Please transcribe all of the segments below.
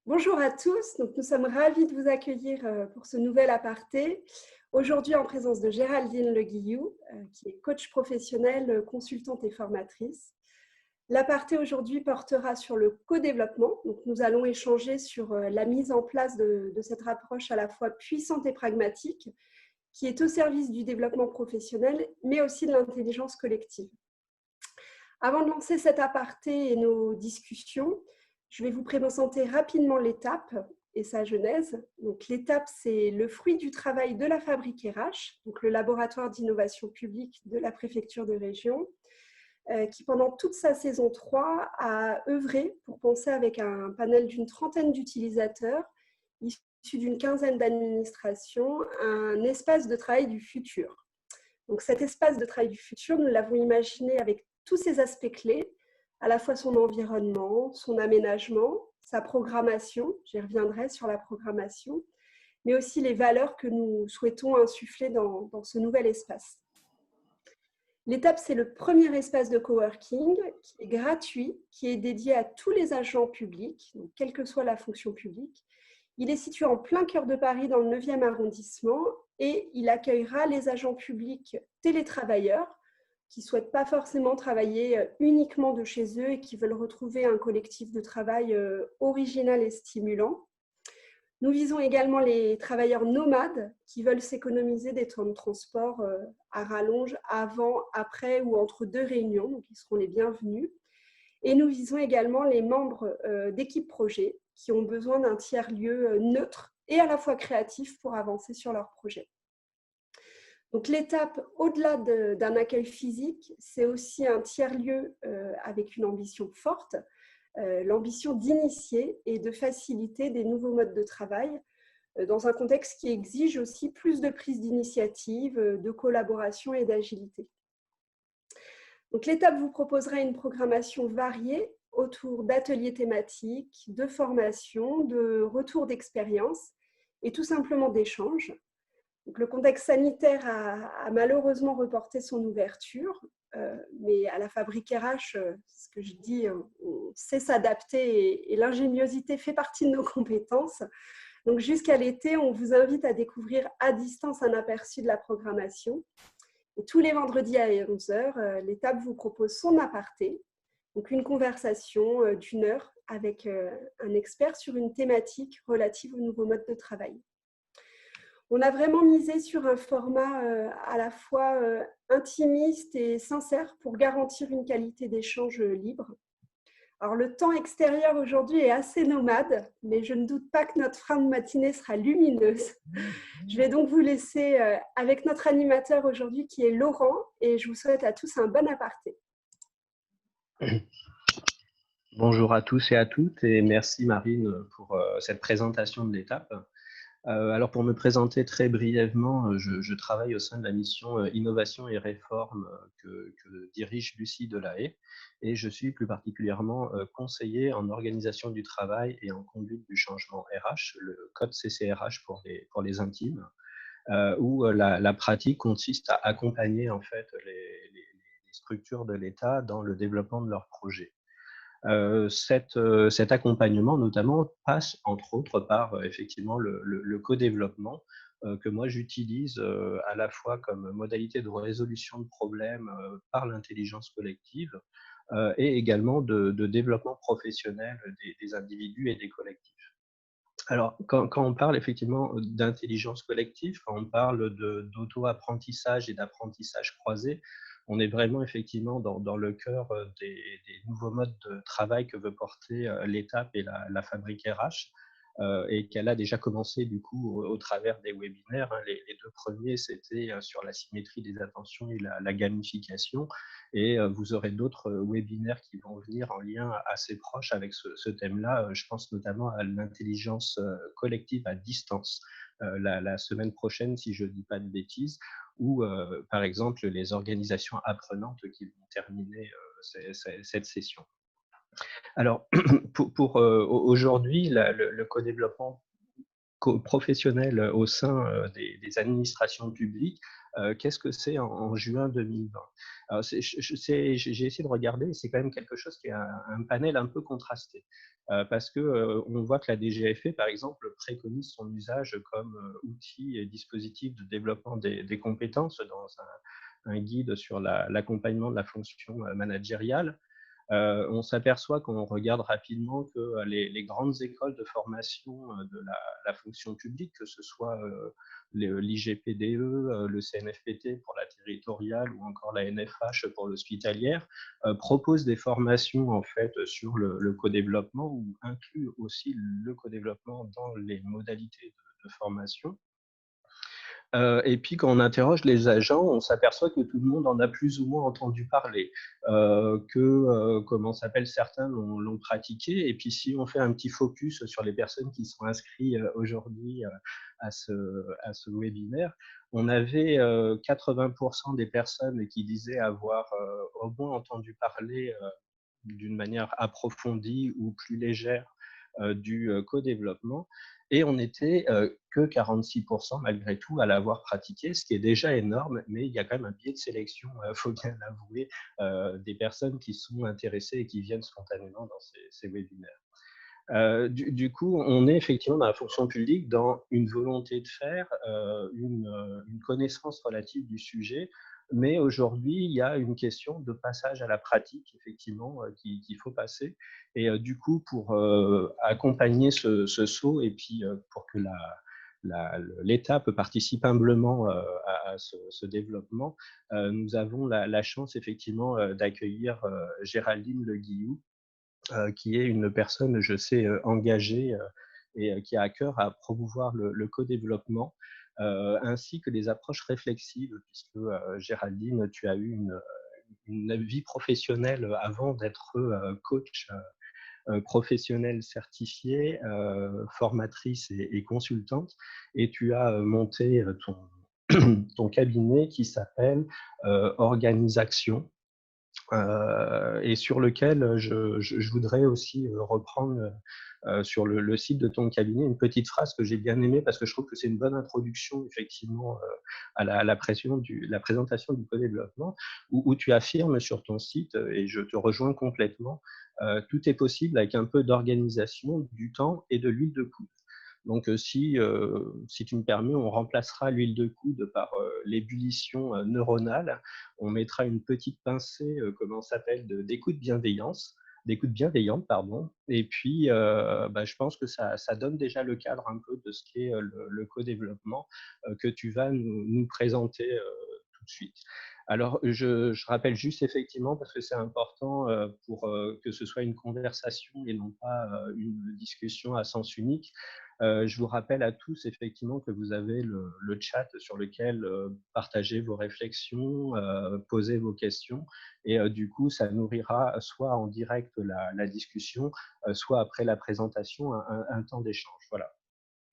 Bonjour à tous, donc nous sommes ravis de vous accueillir pour ce nouvel aparté. Aujourd'hui en présence de Géraldine Le Guillou, qui est coach professionnelle, consultante et formatrice. L'aparté aujourd'hui portera sur le co-développement. Donc nous allons échanger sur la mise en place de cette approche à la fois puissante et pragmatique, qui est au service du développement professionnel, mais aussi de l'intelligence collective. Avant de lancer cet aparté et nos discussions, je vais vous présenter rapidement l'étape et sa genèse. Donc, l'étape, c'est le fruit du travail de la Fabrique RH, donc le laboratoire d'innovation publique de la préfecture de région, qui pendant toute sa saison 3 a œuvré pour penser avec un panel d'une trentaine d'utilisateurs issus d'une quinzaine d'administrations un espace de travail du futur. Donc cet espace de travail du futur, nous l'avons imaginé avec tous ses aspects clés, à la fois son environnement, son aménagement, sa programmation, j'y reviendrai sur la programmation, mais aussi les valeurs que nous souhaitons insuffler dans ce nouvel espace. L'étape, c'est le premier espace de coworking qui est gratuit, qui est dédié à tous les agents publics, donc quelle que soit la fonction publique. Il est situé en plein cœur de Paris, dans le 9e arrondissement, et il accueillera les agents publics télétravailleurs qui ne souhaitent pas forcément travailler uniquement de chez eux et qui veulent retrouver un collectif de travail original et stimulant. Nous visons également les travailleurs nomades qui veulent s'économiser des temps de transport à rallonge avant, après ou entre deux réunions, donc ils seront les bienvenus. Et nous visons également les membres d'équipes projet qui ont besoin d'un tiers-lieu neutre et à la fois créatif pour avancer sur leur projet. Donc l'étape, au-delà d'un accueil physique, c'est aussi un tiers-lieu avec une ambition forte, l'ambition d'initier et de faciliter des nouveaux modes de travail dans un contexte qui exige aussi plus de prise d'initiative, de collaboration et d'agilité. Donc, l'étape vous proposera une programmation variée autour d'ateliers thématiques, de formations, de retours d'expérience et tout simplement d'échanges. Donc, le contexte sanitaire a malheureusement reporté son ouverture, mais à la Fabrique RH, ce que je dis, on sait s'adapter et l'ingéniosité fait partie de nos compétences. Donc, jusqu'à l'été, on vous invite à découvrir à distance un aperçu de la programmation. Et tous les vendredis à 11 h, l'étape vous propose son aparté, donc une conversation d'1 heure avec un expert sur une thématique relative au nouveau mode de travail. On a vraiment misé sur un format à la fois intimiste et sincère pour garantir une qualité d'échange libre. Alors, le temps extérieur aujourd'hui est assez nomade, mais je ne doute pas que notre fin de matinée sera lumineuse. Je vais donc vous laisser avec notre animateur aujourd'hui qui est Laurent et je vous souhaite à tous un bon aparté. Bonjour à tous et à toutes et merci Marine pour cette présentation de l'étape. Alors pour me présenter très brièvement, je travaille au sein de la mission Innovation et Réforme que dirige Lucie Delahaye et je suis plus particulièrement conseiller en organisation du travail et en conduite du changement RH, le code CCRH pour les intimes, où la pratique consiste à accompagner en fait les structures de l'État dans le développement de leurs projets. Cet accompagnement notamment passe entre autres par effectivement le co-développement que moi j'utilise à la fois comme modalité de résolution de problèmes par l'intelligence collective et également de développement professionnel des individus et des collectifs. Alors, quand on parle effectivement d'intelligence collective, quand on parle d'auto-apprentissage et d'apprentissage croisé, on est vraiment effectivement dans le cœur des nouveaux modes de travail que veut porter l'étape et la Fabrique RH, et qu'elle a déjà commencé du coup au travers des webinaires. Les deux premiers, c'était sur la symétrie des attentions et la gamification, et vous aurez d'autres webinaires qui vont venir en lien assez proche avec ce thème-là. Je pense notamment à l'intelligence collective à distance la semaine prochaine, si je ne dis pas de bêtises, ou par exemple les organisations apprenantes qui vont terminer cette session. Alors, pour aujourd'hui, le co-développement professionnels au sein des administrations publiques. Qu'est-ce que c'est en juin 2020? Alors, j'ai essayé de regarder, c'est quand même quelque chose qui est un panel un peu contrasté, parce que on voit que la DGFE, par exemple, préconise son usage comme outil et dispositif de développement des compétences dans un guide sur l'accompagnement de la fonction managériale. On s'aperçoit quand on regarde rapidement que les grandes écoles de formation de la fonction publique, que ce soit l'IGPDE, le CNFPT pour la territoriale ou encore la NFH pour l'hospitalière, proposent des formations en fait sur le co-développement ou incluent aussi le co-développement dans les modalités de formation. Et puis quand on interroge les agents, on s'aperçoit que tout le monde en a plus ou moins entendu parler, comment s'appelle, certains l'ont pratiqué. Et puis si on fait un petit focus sur les personnes qui sont inscrites aujourd'hui à ce webinaire, on avait 80% des personnes qui disaient avoir au moins entendu parler d'une manière approfondie ou plus légère du co-développement, et on n'était que 46% malgré tout à l'avoir pratiqué, ce qui est déjà énorme, mais il y a quand même un biais de sélection, il faut bien l'avouer, des personnes qui sont intéressées et qui viennent spontanément dans ces webinaires. Du coup, on est effectivement dans la fonction publique dans une volonté de faire, une connaissance relative du sujet, mais aujourd'hui, il y a une question de passage à la pratique, effectivement, qu'il faut passer. Et du coup, pour accompagner ce saut et puis pour que l'État participe humblement à ce développement, nous avons la chance, effectivement, d'accueillir Géraldine Le Guillou, qui est une personne, je sais, engagée et qui a à cœur à promouvoir le co-développement, ainsi que les approches réflexives, puisque Géraldine, tu as eu une vie professionnelle avant d'être coach professionnelle certifiée, formatrice et consultante, et tu as monté ton cabinet qui s'appelle Organisaction, et sur lequel je voudrais aussi reprendre sur le site de ton cabinet une petite phrase que j'ai bien aimée, parce que je trouve que c'est une bonne introduction effectivement à la présentation du co-développement, où tu affirmes sur ton site, et je te rejoins complètement, tout est possible avec un peu d'organisation, du temps et de l'huile de coude. Donc, si tu me permets, on remplacera l'huile de coude par l'ébullition neuronale. On mettra une petite pincée, comment ça s'appelle, d'écoute bienveillante, pardon. Et puis, je pense que ça donne déjà le cadre un peu de ce qu'est le co-développement que tu vas nous présenter tout de suite. Alors, je rappelle juste effectivement, parce que c'est important pour que ce soit une conversation et non pas une discussion à sens unique. Je vous rappelle à tous effectivement que vous avez le chat sur lequel partagez vos réflexions, posez vos questions, et du coup ça nourrira soit en direct la discussion, soit après la présentation un temps d'échange. Voilà.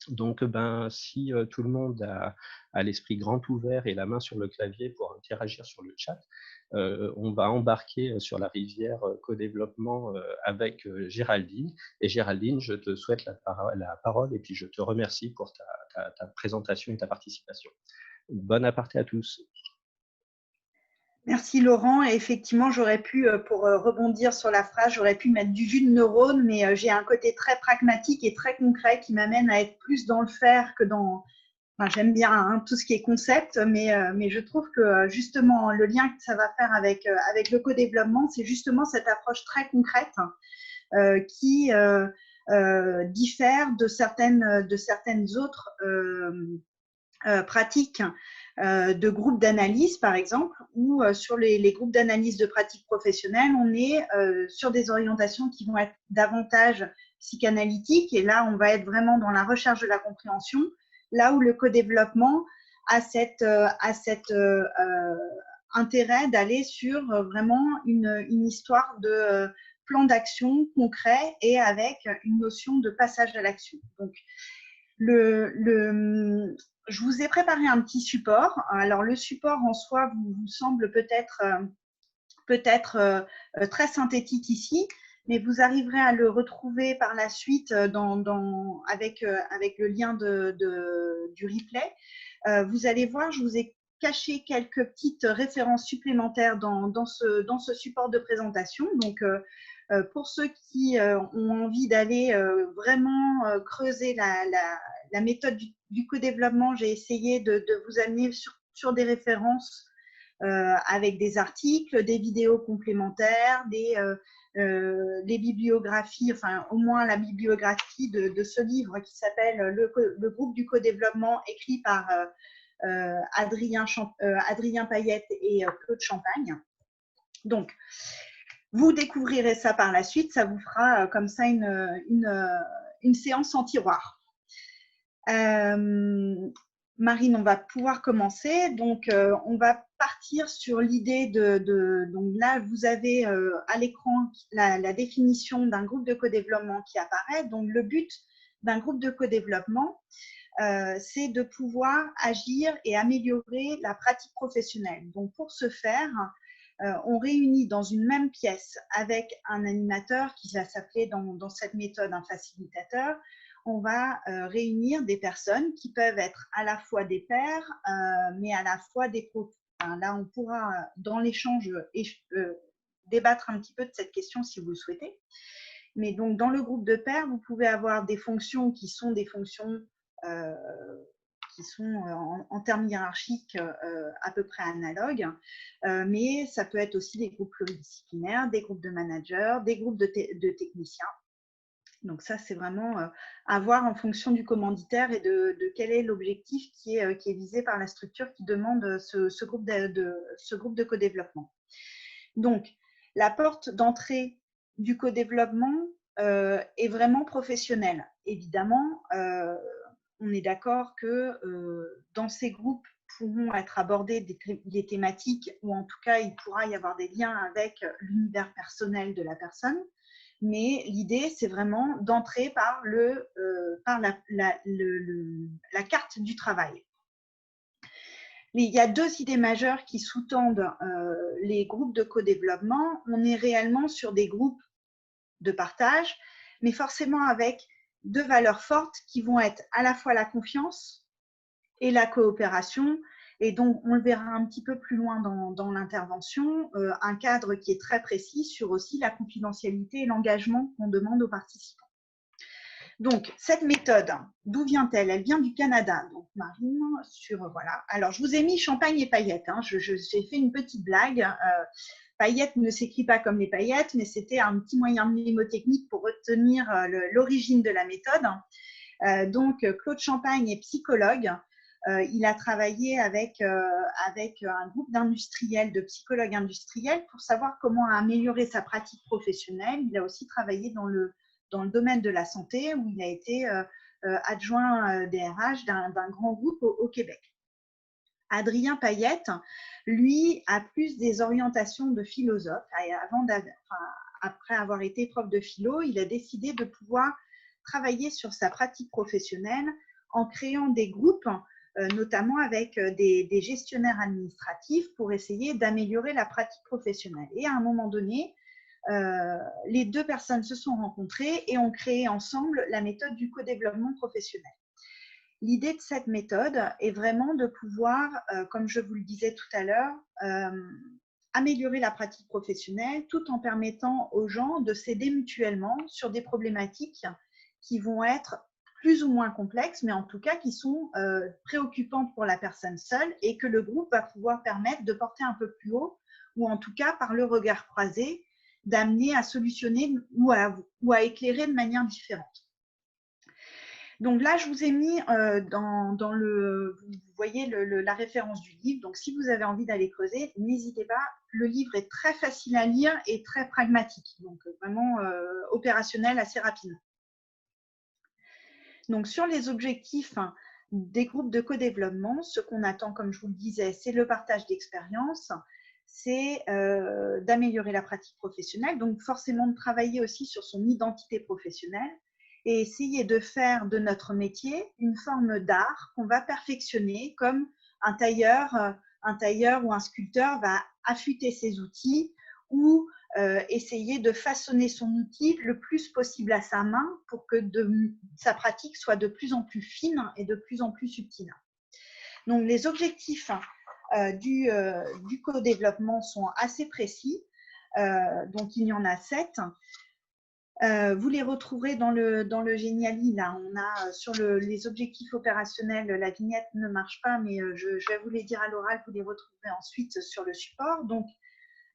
Donc, si tout le monde a l'esprit grand ouvert et la main sur le clavier pour interagir sur le chat, on va embarquer sur la rivière co-développement avec Géraldine. Et Géraldine, je te souhaite la parole et puis je te remercie pour ta présentation et ta participation. Bon aparté à tous. Merci Laurent. Et effectivement, j'aurais pu, pour rebondir sur la phrase, j'aurais pu mettre du jus de neurone, mais j'ai un côté très pragmatique et très concret qui m'amène à être plus dans le faire que dans… Enfin, j'aime bien tout ce qui est concept, mais je trouve que justement, le lien que ça va faire avec le co-développement, c'est justement cette approche très concrète qui diffère de certaines autres pratiques de groupes d'analyse, par exemple, où sur les groupes d'analyse de pratiques professionnelles, on est sur des orientations qui vont être davantage psychanalytiques, et là, on va être vraiment dans la recherche de la compréhension, là où le co-développement a cet intérêt d'aller sur vraiment une histoire de plan d'action concret et avec une notion de passage à l'action. Donc, je vous ai préparé un petit support. Alors, le support en soi vous semble peut-être très synthétique ici, mais vous arriverez à le retrouver par la suite avec le lien du replay. Vous allez voir, je vous ai caché quelques petites références supplémentaires dans ce support de présentation. Donc, pour ceux qui ont envie d'aller vraiment creuser la méthode du co-développement, j'ai essayé de vous amener sur des références avec des articles, des vidéos complémentaires, les bibliographies, enfin au moins la bibliographie de ce livre qui s'appelle le groupe du co-développement, écrit par Adrien Payette et Claude Champagne. Donc, vous découvrirez ça par la suite, ça vous fera comme ça une séance en tiroir. Marine, on va pouvoir commencer. Donc, on va partir sur l'idée donc là, vous avez à l'écran la définition d'un groupe de co-développement qui apparaît. Donc, le but d'un groupe de co-développement, c'est de pouvoir agir et améliorer la pratique professionnelle. Donc, pour ce faire, on réunit dans une même pièce avec un animateur qui va s'appeler dans cette méthode un facilitateur. On va réunir des personnes qui peuvent être à la fois des pairs, mais à la fois des profs. Enfin, là, on pourra, dans l'échange, débattre un petit peu de cette question si vous le souhaitez. Mais donc, dans le groupe de pairs, vous pouvez avoir des fonctions qui sont des fonctions qui sont en termes hiérarchiques à peu près analogues, mais ça peut être aussi des groupes pluridisciplinaires, des groupes de managers, des groupes de techniciens. Donc ça, c'est vraiment à voir en fonction du commanditaire et de quel est l'objectif qui est visé par la structure qui demande ce groupe de co-développement. Donc, la porte d'entrée du co-développement est vraiment professionnelle. Évidemment, on est d'accord que dans ces groupes pourront être abordées des thématiques, ou en tout cas, il pourra y avoir des liens avec l'univers personnel de la personne. Mais l'idée, c'est vraiment d'entrer par la carte du travail. Il y a deux idées majeures qui sous-tendent les groupes de co-développement. On est réellement sur des groupes de partage, mais forcément avec deux valeurs fortes qui vont être à la fois la confiance et la coopération. Et donc, on le verra un petit peu plus loin dans l'intervention, un cadre qui est très précis sur aussi la confidentialité et l'engagement qu'on demande aux participants. Donc, cette méthode, d'où vient-elle? Elle vient du Canada. Donc, Marine, voilà. Alors, je vous ai mis Champagne et paillettes. Hein. J'ai fait une petite blague. Paillettes ne s'écrit pas comme les paillettes, mais c'était un petit moyen mnémotechnique pour retenir l'origine de la méthode. Donc, Claude Champagne est psychologue. Il a travaillé avec un groupe d'industriels, de psychologues industriels, pour savoir comment améliorer sa pratique professionnelle. Il a aussi travaillé dans le domaine de la santé, où il a été adjoint DRH d'un grand groupe au Québec. Adrien Payette, lui, a plus des orientations de philosophe. Après avoir été prof de philo, il a décidé de pouvoir travailler sur sa pratique professionnelle en créant des groupes, notamment avec des gestionnaires administratifs, pour essayer d'améliorer la pratique professionnelle. Et à un moment donné, les deux personnes se sont rencontrées et ont créé ensemble la méthode du co-développement professionnel. L'idée de cette méthode est vraiment de pouvoir, comme je vous le disais tout à l'heure, améliorer la pratique professionnelle tout en permettant aux gens de s'aider mutuellement sur des problématiques qui vont être plus ou moins complexes, mais en tout cas qui sont préoccupantes pour la personne seule et que le groupe va pouvoir permettre de porter un peu plus haut, ou en tout cas par le regard croisé, d'amener à solutionner ou à éclairer de manière différente. Donc là, je vous ai mis vous voyez la référence du livre. Donc, si vous avez envie d'aller creuser, n'hésitez pas. Le livre est très facile à lire et très pragmatique. Donc, vraiment opérationnel assez rapidement. Donc, sur les objectifs des groupes de co-développement, ce qu'on attend, comme je vous le disais, c'est le partage d'expériences, c'est d'améliorer la pratique professionnelle. Donc, forcément, de travailler aussi sur son identité professionnelle, et essayer de faire de notre métier une forme d'art qu'on va perfectionner, comme un tailleur ou un sculpteur va affûter ses outils, ou essayer de façonner son outil le plus possible à sa main pour que sa pratique soit de plus en plus fine et de plus en plus subtile. Donc, les objectifs du co-développement sont assez précis. Donc, il y en a 7. Vous les retrouverez dans le Geniali. Là, on a sur les objectifs opérationnels, la vignette ne marche pas, mais je vais vous les dire à l'oral, vous les retrouverez ensuite sur le support. Donc,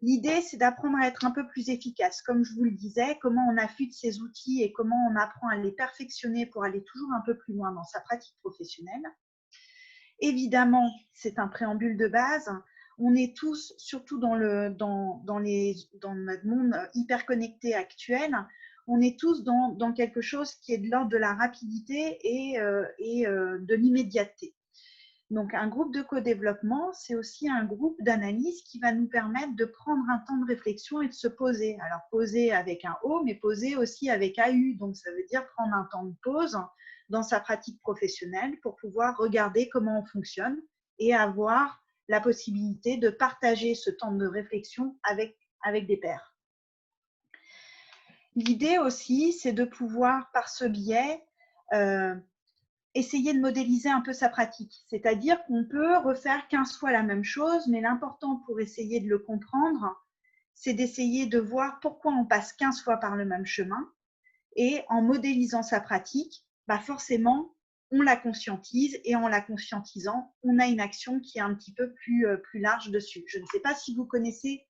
l'idée, c'est d'apprendre à être un peu plus efficace. Comme je vous le disais, comment on affûte ses outils et comment on apprend à les perfectionner pour aller toujours un peu plus loin dans sa pratique professionnelle. Évidemment, c'est un préambule de base. On est tous, surtout dans notre monde hyper connecté actuel, on est tous dans quelque chose qui est de l'ordre de la rapidité et de l'immédiateté. Donc, un groupe de co-développement, c'est aussi un groupe d'analyse qui va nous permettre de prendre un temps de réflexion et de se poser. Alors, poser avec un O, mais poser aussi avec AU. Donc, ça veut dire prendre un temps de pause dans sa pratique professionnelle pour pouvoir regarder comment on fonctionne et avoir la possibilité de partager ce temps de réflexion avec des pairs. L'idée aussi, c'est de pouvoir, par ce biais, essayer de modéliser un peu sa pratique. C'est-à-dire qu'on peut refaire 15 fois la même chose, mais l'important pour essayer de le comprendre, c'est d'essayer de voir pourquoi on passe 15 fois par le même chemin. Et en modélisant sa pratique, forcément, on la conscientise et en la conscientisant, on a une action qui est un petit peu plus large dessus. Je ne sais pas si vous connaissez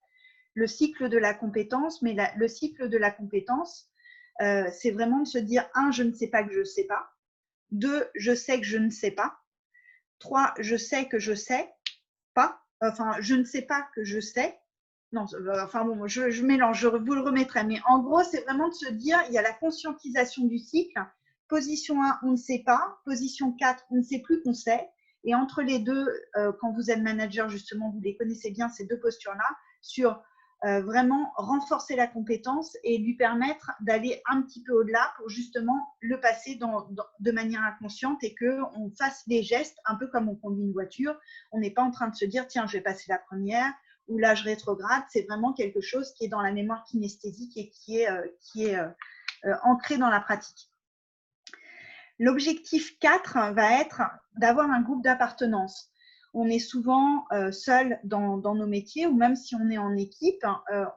le cycle de la compétence, mais le cycle de la compétence, c'est vraiment de se dire 1, je ne sais pas que je ne sais pas. 2, je sais que je ne sais pas. 3, je sais que je sais pas. Enfin, je ne sais pas que je sais. Non, enfin bon, je mélange, je vous le remettrai. Mais en gros, c'est vraiment de se dire, il y a la conscientisation du cycle. Position 1, on ne sait pas. Position 4, on ne sait plus qu'on sait. Et entre les deux, quand vous êtes manager, justement, vous les connaissez bien, ces deux postures-là, sur vraiment renforcer la compétence et lui permettre d'aller un petit peu au-delà pour justement le passer de manière inconsciente et qu'on fasse les gestes un peu comme on conduit une voiture. On n'est pas en train de se dire, tiens, je vais passer la première, ou là, je rétrograde. C'est vraiment quelque chose qui est dans la mémoire kinesthésique et qui est ancré dans la pratique. L'objectif 4 va être d'avoir un groupe d'appartenance. On est souvent seul dans nos métiers, ou même si on est en équipe,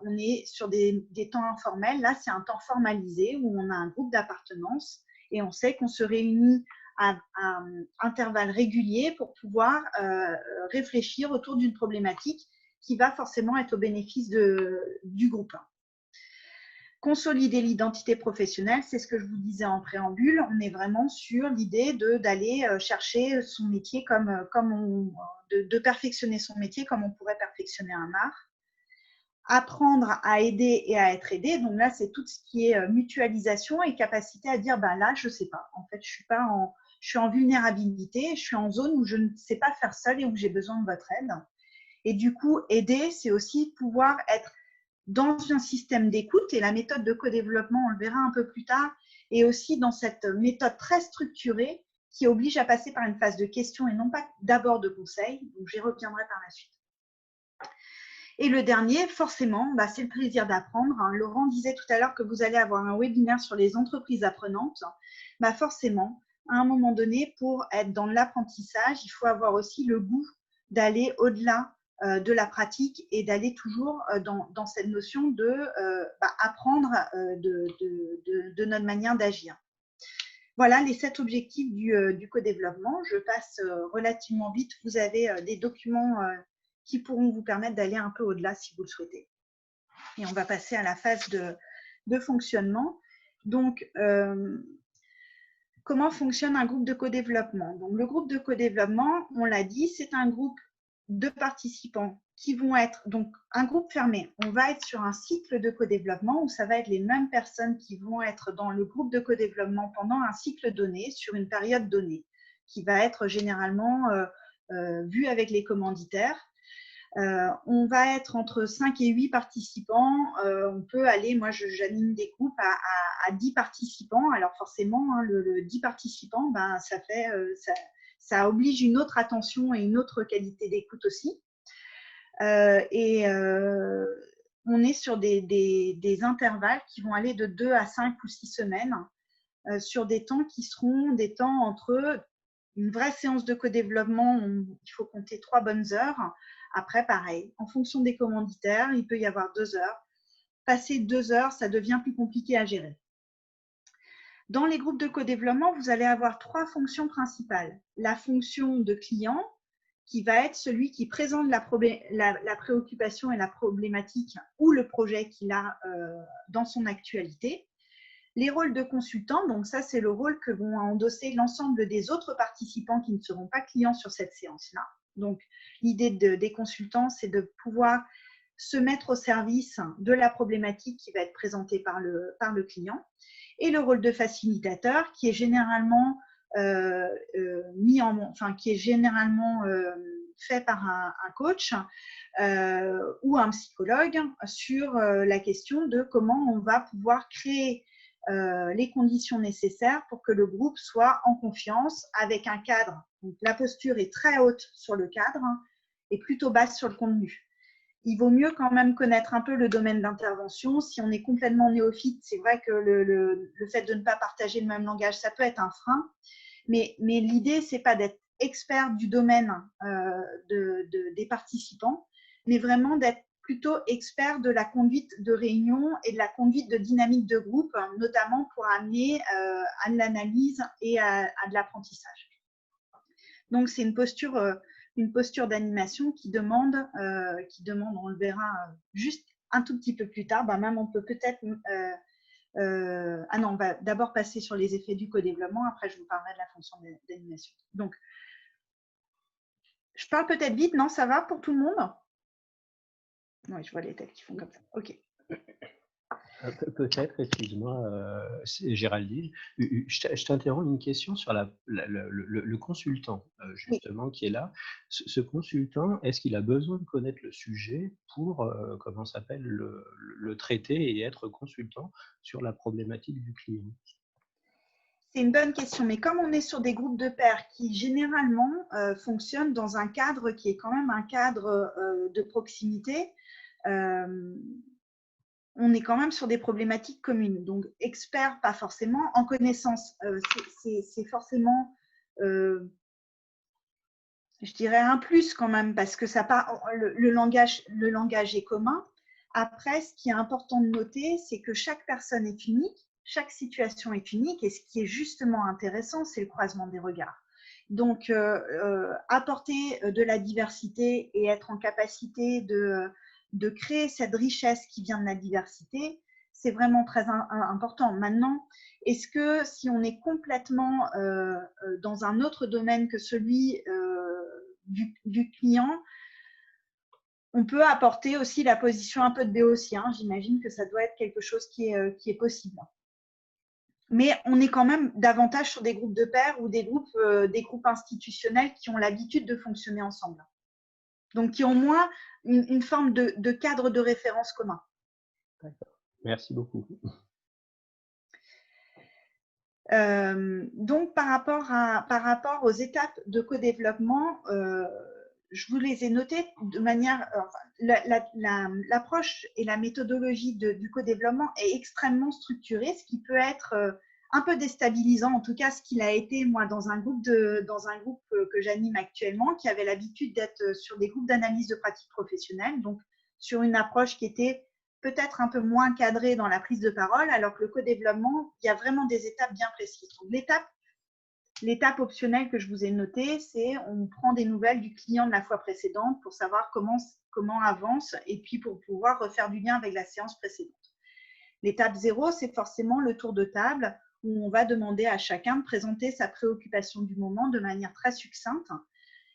on est sur des temps informels. Là, c'est un temps formalisé où on a un groupe d'appartenance et on sait qu'on se réunit à intervalles réguliers pour pouvoir réfléchir autour d'une problématique qui va forcément être au bénéfice du groupe. Consolider l'identité professionnelle, c'est ce que je vous disais en préambule. On est vraiment sur l'idée d'aller chercher son métier de perfectionner son métier comme on pourrait perfectionner un art. Apprendre à aider et à être aidé. Donc là, c'est tout ce qui est mutualisation et capacité à dire, là, je ne sais pas. En fait, je suis en vulnérabilité, je suis en zone où je ne sais pas faire seul et où j'ai besoin de votre aide. Et du coup, aider, c'est aussi pouvoir être dans un système d'écoute, et la méthode de co-développement, on le verra un peu plus tard, et aussi dans cette méthode très structurée qui oblige à passer par une phase de questions et non pas d'abord de conseils. Donc, j'y reviendrai par la suite. Et le dernier, forcément, c'est le plaisir d'apprendre. Laurent disait tout à l'heure que vous allez avoir un webinaire sur les entreprises apprenantes. Forcément, à un moment donné, pour être dans l'apprentissage, il faut avoir aussi le goût d'aller au-delà de la pratique et d'aller toujours dans cette notion de apprendre de notre manière d'agir. Voilà les 7 objectifs du co-développement. Je passe relativement vite. Vous avez des documents qui pourront vous permettre d'aller un peu au-delà si vous le souhaitez. Et on va passer à la phase de fonctionnement. Donc, comment fonctionne un groupe de co-développement? Donc, le groupe de co-développement, on l'a dit, c'est un groupe de participants qui vont être, donc un groupe fermé. On va être sur un cycle de co-développement où ça va être les mêmes personnes qui vont être dans le groupe de co-développement pendant un cycle donné, sur une période donnée, qui va être généralement vu avec les commanditaires. On va être entre 5 et 8 participants. On peut aller, moi j'anime des groupes à 10 participants. Alors forcément, le 10 participants, ça oblige une autre attention et une autre qualité d'écoute aussi. on est sur des intervalles qui vont aller de 2 à 5 ou 6 semaines sur des temps qui seront des temps entre une vraie séance de co-développement, il faut compter 3 bonnes heures. Après, pareil, en fonction des commanditaires, il peut y avoir 2 heures. Passer 2 heures, ça devient plus compliqué à gérer. Dans les groupes de co-développement, vous allez avoir 3 fonctions principales. La fonction de client, qui va être celui qui présente la préoccupation et la problématique ou le projet qu'il a dans son actualité. Les rôles de consultant, donc ça c'est le rôle que vont endosser l'ensemble des autres participants qui ne seront pas clients sur cette séance-là. Donc l'idée des consultants, c'est de pouvoir se mettre au service de la problématique qui va être présentée par le client. Et le rôle de facilitateur qui est généralement fait par un coach ou un psychologue sur la question de comment on va pouvoir créer les conditions nécessaires pour que le groupe soit en confiance avec un cadre. Donc, la posture est très haute sur le cadre et plutôt basse sur le contenu. Il vaut mieux quand même connaître un peu le domaine d'intervention. Si on est complètement néophyte, c'est vrai que le fait de ne pas partager le même langage, ça peut être un frein. Mais l'idée, ce n'est pas d'être expert du domaine des participants, mais vraiment d'être plutôt expert de la conduite de réunion et de la conduite de dynamique de groupe, notamment pour amener à de l'analyse et à de l'apprentissage. Donc, c'est une posture d'animation qui demande, on le verra juste un tout petit peu plus tard, même on peut peut-être… on va d'abord passer sur les effets du co-développement, après je vous parlerai de la fonction d'animation. Donc, je parle peut-être vite, non, ça va pour tout le monde? Oui, je vois les têtes qui font comme ça. Ok. Peut-être, excuse-moi, Géraldine, je t'interromps une question sur le consultant, justement, qui est là. Ce consultant, est-ce qu'il a besoin de connaître le sujet pour, comment s'appelle, le traiter et être consultant sur la problématique du client? C'est une bonne question, mais comme on est sur des groupes de pairs qui généralement fonctionnent dans un cadre qui est quand même un cadre de proximité, on est quand même sur des problématiques communes. Donc, expert, pas forcément. En connaissance, c'est forcément, je dirais, un plus quand même, parce que le langage est commun. Après, ce qui est important de noter, c'est que chaque personne est unique, chaque situation est unique, et ce qui est justement intéressant, c'est le croisement des regards. Donc, apporter de la diversité et être en capacité de créer cette richesse qui vient de la diversité, c'est vraiment très important. Maintenant, est-ce que si on est complètement dans un autre domaine que celui du client, on peut apporter aussi la position un peu de béotien. J'imagine que ça doit être quelque chose qui est possible. Mais on est quand même davantage sur des groupes de pairs ou des groupes institutionnels qui ont l'habitude de fonctionner ensemble. Donc, qui ont moins une forme de cadre de référence commun. D'accord. Merci beaucoup. Donc, par rapport aux étapes de co-développement, je vous les ai notées de manière… l'approche et la méthodologie du co-développement est extrêmement structurée, ce qui peut être un peu déstabilisant, en tout cas ce qu'il a été, moi, dans un groupe que j'anime actuellement, qui avait l'habitude d'être sur des groupes d'analyse de pratiques professionnelles, donc sur une approche qui était peut-être un peu moins cadrée dans la prise de parole, alors que le co-développement, il y a vraiment des étapes bien précises. Donc, l'étape optionnelle que je vous ai notée, c'est on prend des nouvelles du client de la fois précédente pour savoir comment avance et puis pour pouvoir refaire du lien avec la séance précédente. L'étape 0, c'est forcément le tour de table où on va demander à chacun de présenter sa préoccupation du moment de manière très succincte.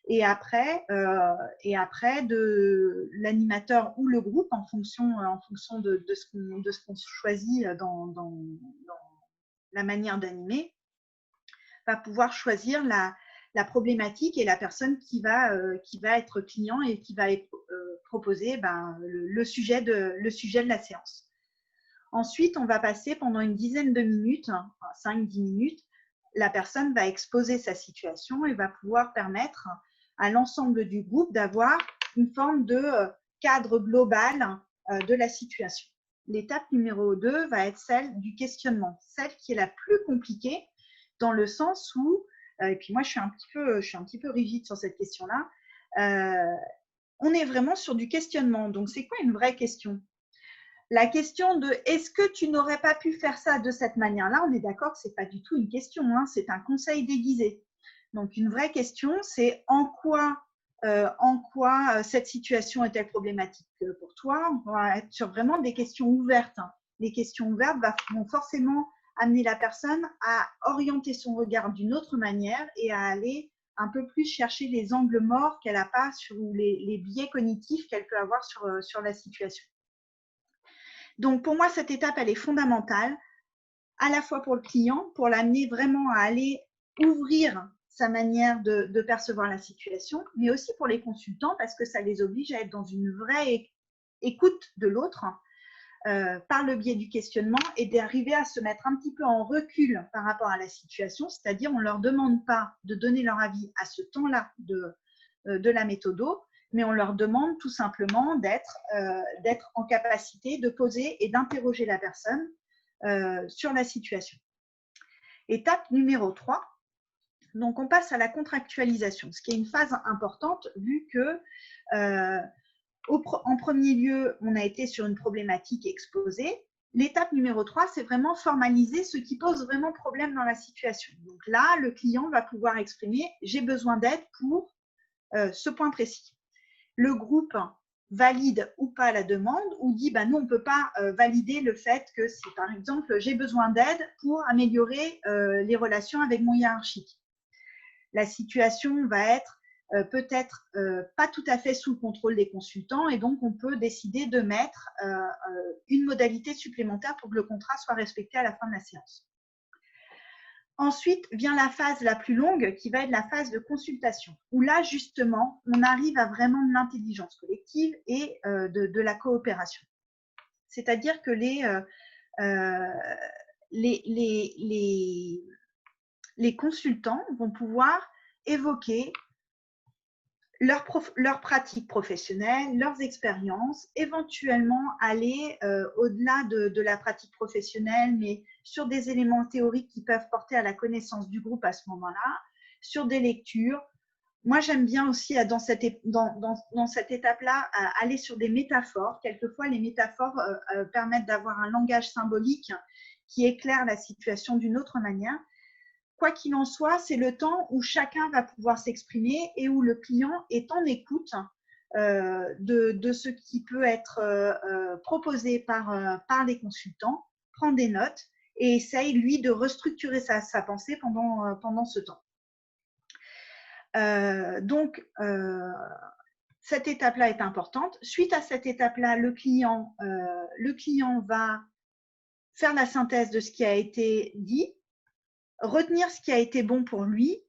Et après de l'animateur ou le groupe, en fonction de ce qu'on choisit dans la manière d'animer, va pouvoir choisir la problématique et la personne qui va être client et qui va proposer le sujet de la séance. Ensuite, on va passer pendant une dizaine de minutes, 5-10 minutes, la personne va exposer sa situation et va pouvoir permettre à l'ensemble du groupe d'avoir une forme de cadre global de la situation. L'étape numéro 2 va être celle du questionnement, celle qui est la plus compliquée dans le sens où, et puis moi je suis un petit peu rigide sur cette question-là, on est vraiment sur du questionnement. Donc c'est quoi une vraie question? La question de est-ce que tu n'aurais pas pu faire ça de cette manière-là, on est d'accord que ce n'est pas du tout une question, hein, c'est un conseil déguisé. Donc une vraie question, c'est en quoi cette situation est-elle problématique pour toi? On va être sur vraiment des questions ouvertes. Les questions ouvertes vont forcément amener la personne à orienter son regard d'une autre manière et à aller un peu plus chercher les angles morts qu'elle n'a pas ou les biais cognitifs qu'elle peut avoir sur la situation. Donc pour moi, cette étape, elle est fondamentale, à la fois pour le client, pour l'amener vraiment à aller ouvrir sa manière de percevoir la situation, mais aussi pour les consultants parce que ça les oblige à être dans une vraie écoute de l'autre par le biais du questionnement et d'arriver à se mettre un petit peu en recul par rapport à la situation, c'est-à-dire on ne leur demande pas de donner leur avis à ce temps-là de la méthodo, mais on leur demande tout simplement d'être en capacité de poser et d'interroger la personne sur la situation. Étape numéro 3, donc on passe à la contractualisation, ce qui est une phase importante vu que en premier lieu, on a été sur une problématique exposée. L'étape numéro 3, c'est vraiment formaliser ce qui pose vraiment problème dans la situation. Donc là, le client va pouvoir exprimer « j'ai besoin d'aide pour ce point précis ». Le groupe valide ou pas la demande ou dit bah, « nous, on ne peut pas valider le fait que si, par exemple, j'ai besoin d'aide pour améliorer les relations avec mon hiérarchique ». La situation va être peut-être pas tout à fait sous le contrôle des consultants et donc on peut décider de mettre une modalité supplémentaire pour que le contrat soit respecté à la fin de la séance. Ensuite vient la phase la plus longue qui va être la phase de consultation où là justement on arrive à vraiment de l'intelligence collective et de la coopération. C'est-à-dire que les consultants vont pouvoir évoquer leurs pratiques professionnelles, leurs expériences, éventuellement aller au-delà de la pratique professionnelle, mais sur des éléments théoriques qui peuvent porter à la connaissance du groupe à ce moment-là, sur des lectures. Moi, j'aime bien aussi dans cette étape-là aller sur des métaphores. Quelquefois, les métaphores permettent d'avoir un langage symbolique qui éclaire la situation d'une autre manière. Quoi qu'il en soit, c'est le temps où chacun va pouvoir s'exprimer et où le client est en écoute de ce qui peut être proposé par les consultants, prend des notes et essaye, lui, de restructurer sa pensée pendant ce temps. Donc, cette étape-là est importante. Suite à cette étape-là, le client va faire la synthèse de ce qui a été dit, retenir ce qui a été bon pour lui,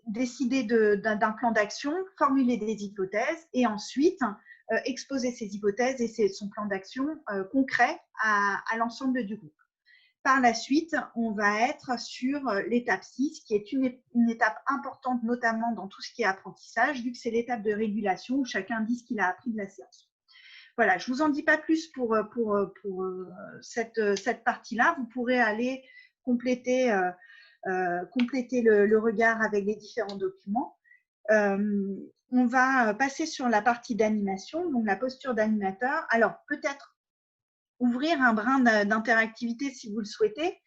décider d'un plan d'action, formuler des hypothèses et ensuite exposer ses hypothèses et son plan d'action concret à l'ensemble du groupe. Par la suite, on va être sur l'étape 6, qui est une étape importante, notamment dans tout ce qui est apprentissage, vu que c'est l'étape de régulation où chacun dit ce qu'il a appris de la séance. Voilà, je ne vous en dis pas plus pour cette partie-là. Vous pourrez aller compléter le regard avec les différents documents. On va passer sur la partie d'animation, donc la posture d'animateur. Alors, peut-être ouvrir un brin d'interactivité si vous le souhaitez.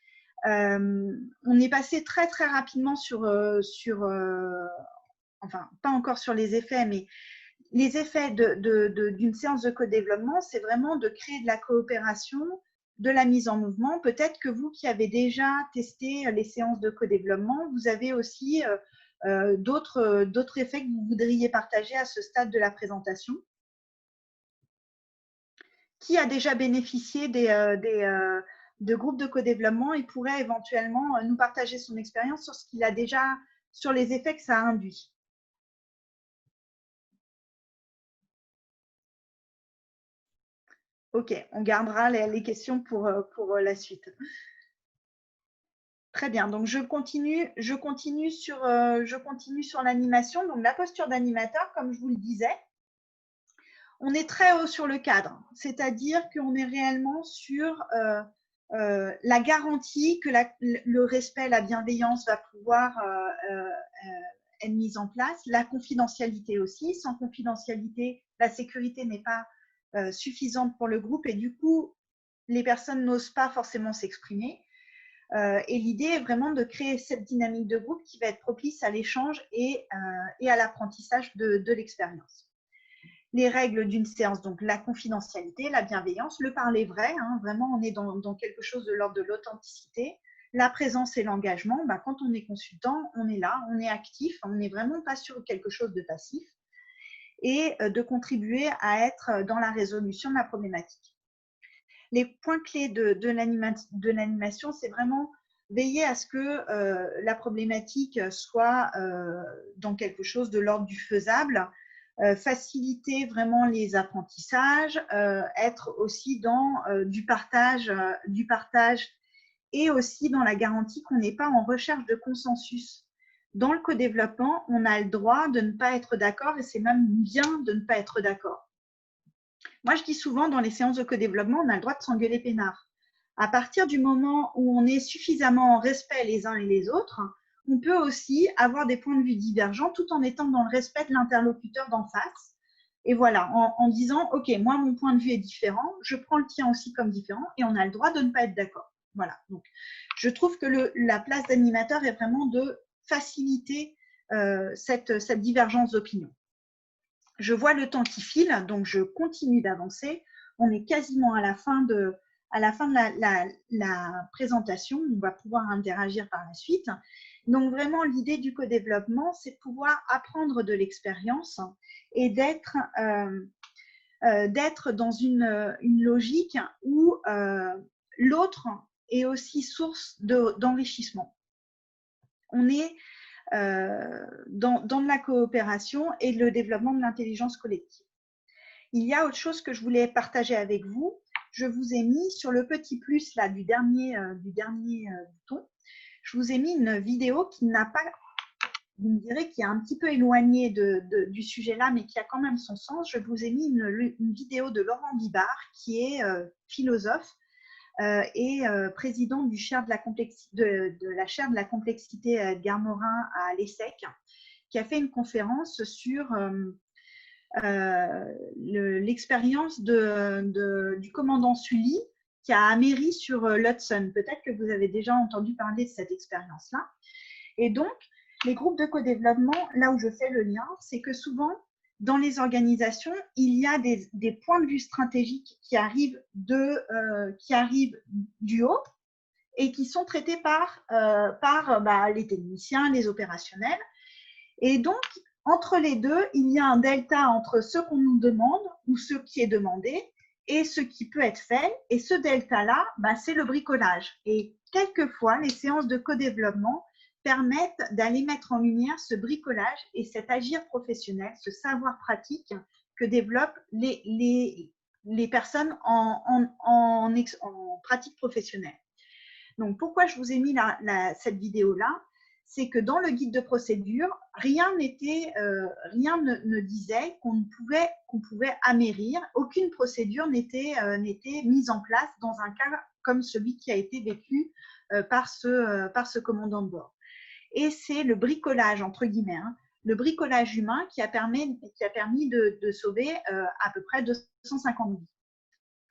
On est passé très, très rapidement enfin, pas encore sur les effets, mais les effets d'une séance de co-développement, c'est vraiment de créer de la coopération, de la mise en mouvement. Peut-être que vous qui avez déjà testé les séances de co-développement, vous avez aussi d'autres effets que vous voudriez partager à ce stade de la présentation. Qui a déjà bénéficié de groupes de co-développement et pourrait éventuellement nous partager son expérience sur ce qu'il a déjà, sur les effets que ça a induit. Ok, on gardera les questions pour la suite. Très bien, donc je continue sur l'animation. Donc la posture d'animateur, comme je vous le disais, on est très haut sur le cadre, c'est-à-dire qu'on est réellement sur la garantie que le respect, la bienveillance va pouvoir être mise en place, la confidentialité aussi. Sans confidentialité, la sécurité n'est pas suffisante pour le groupe et du coup, les personnes n'osent pas forcément s'exprimer. Et l'idée est vraiment de créer cette dynamique de groupe qui va être propice à l'échange et à l'apprentissage de l'expérience. Les règles d'une séance, donc la confidentialité, la bienveillance, le parler vrai, hein, vraiment on est dans quelque chose de l'ordre de l'authenticité, la présence et l'engagement. Bah, quand on est consultant, on est là, on est actif, on n'est vraiment pas sur quelque chose de passif et de contribuer à être dans la résolution de la problématique. Les points clés de l'animation, c'est vraiment veiller à ce que la problématique soit dans quelque chose de l'ordre du faisable, faciliter vraiment les apprentissages, être aussi dans du partage et aussi dans la garantie qu'on n'est pas en recherche de consensus. Dans le co-développement, on a le droit de ne pas être d'accord et c'est même bien de ne pas être d'accord. Moi, je dis souvent dans les séances de co-développement, on a le droit de s'engueuler peinard. À partir du moment où on est suffisamment en respect les uns et les autres, on peut aussi avoir des points de vue divergents tout en étant dans le respect de l'interlocuteur d'en face. Et voilà, en disant, OK, moi, mon point de vue est différent, je prends le tien aussi comme différent et on a le droit de ne pas être d'accord. Voilà. Donc, je trouve que la place d'animateur est vraiment de faciliter cette divergence d'opinion. Je vois le temps qui file, donc je continue d'avancer. On est quasiment à la fin de la présentation. On va pouvoir interagir par la suite. Donc vraiment, l'idée du co-développement, c'est de pouvoir apprendre de l'expérience et d'être dans une logique où l'autre est aussi source d'enrichissement. On est dans la coopération et le développement de l'intelligence collective. Il y a autre chose que je voulais partager avec vous. Je vous ai mis sur le petit plus là, du dernier bouton, je vous ai mis une vidéo qui n'a pas, vous me direz, qui est un petit peu éloignée du sujet là, mais qui a quand même son sens. Je vous ai mis une vidéo de Laurent Bibard, qui est philosophe, et président du chaire de la chaire de la complexité Edgar Morin à l'ESSEC, qui a fait une conférence sur l'expérience du commandant Sully qui a améri sur l'Hudson. Peut-être que vous avez déjà entendu parler de cette expérience-là. Et donc, les groupes de co-développement, là où je fais le lien, c'est que souvent, dans les organisations, il y a des points de vue stratégiques qui arrivent du haut et qui sont traités par les techniciens, les opérationnels. Et donc, entre les deux, il y a un delta entre ce qu'on nous demande ou ce qui est demandé et ce qui peut être fait. Et ce delta-là, c'est le bricolage. Et quelquefois, les séances de co-développement permettent d'aller mettre en lumière ce bricolage et cet agir professionnel, ce savoir pratique que développent les personnes en pratique professionnelle. Donc, pourquoi je vous ai mis cette vidéo-là? C'est que dans le guide de procédure, rien ne disait qu'on pouvait amérir. Aucune procédure n'était mise en place dans un cas comme celui qui a été vécu par ce commandant de bord. Et c'est le bricolage, entre guillemets, le bricolage humain qui a permis de sauver à peu près 250 vies.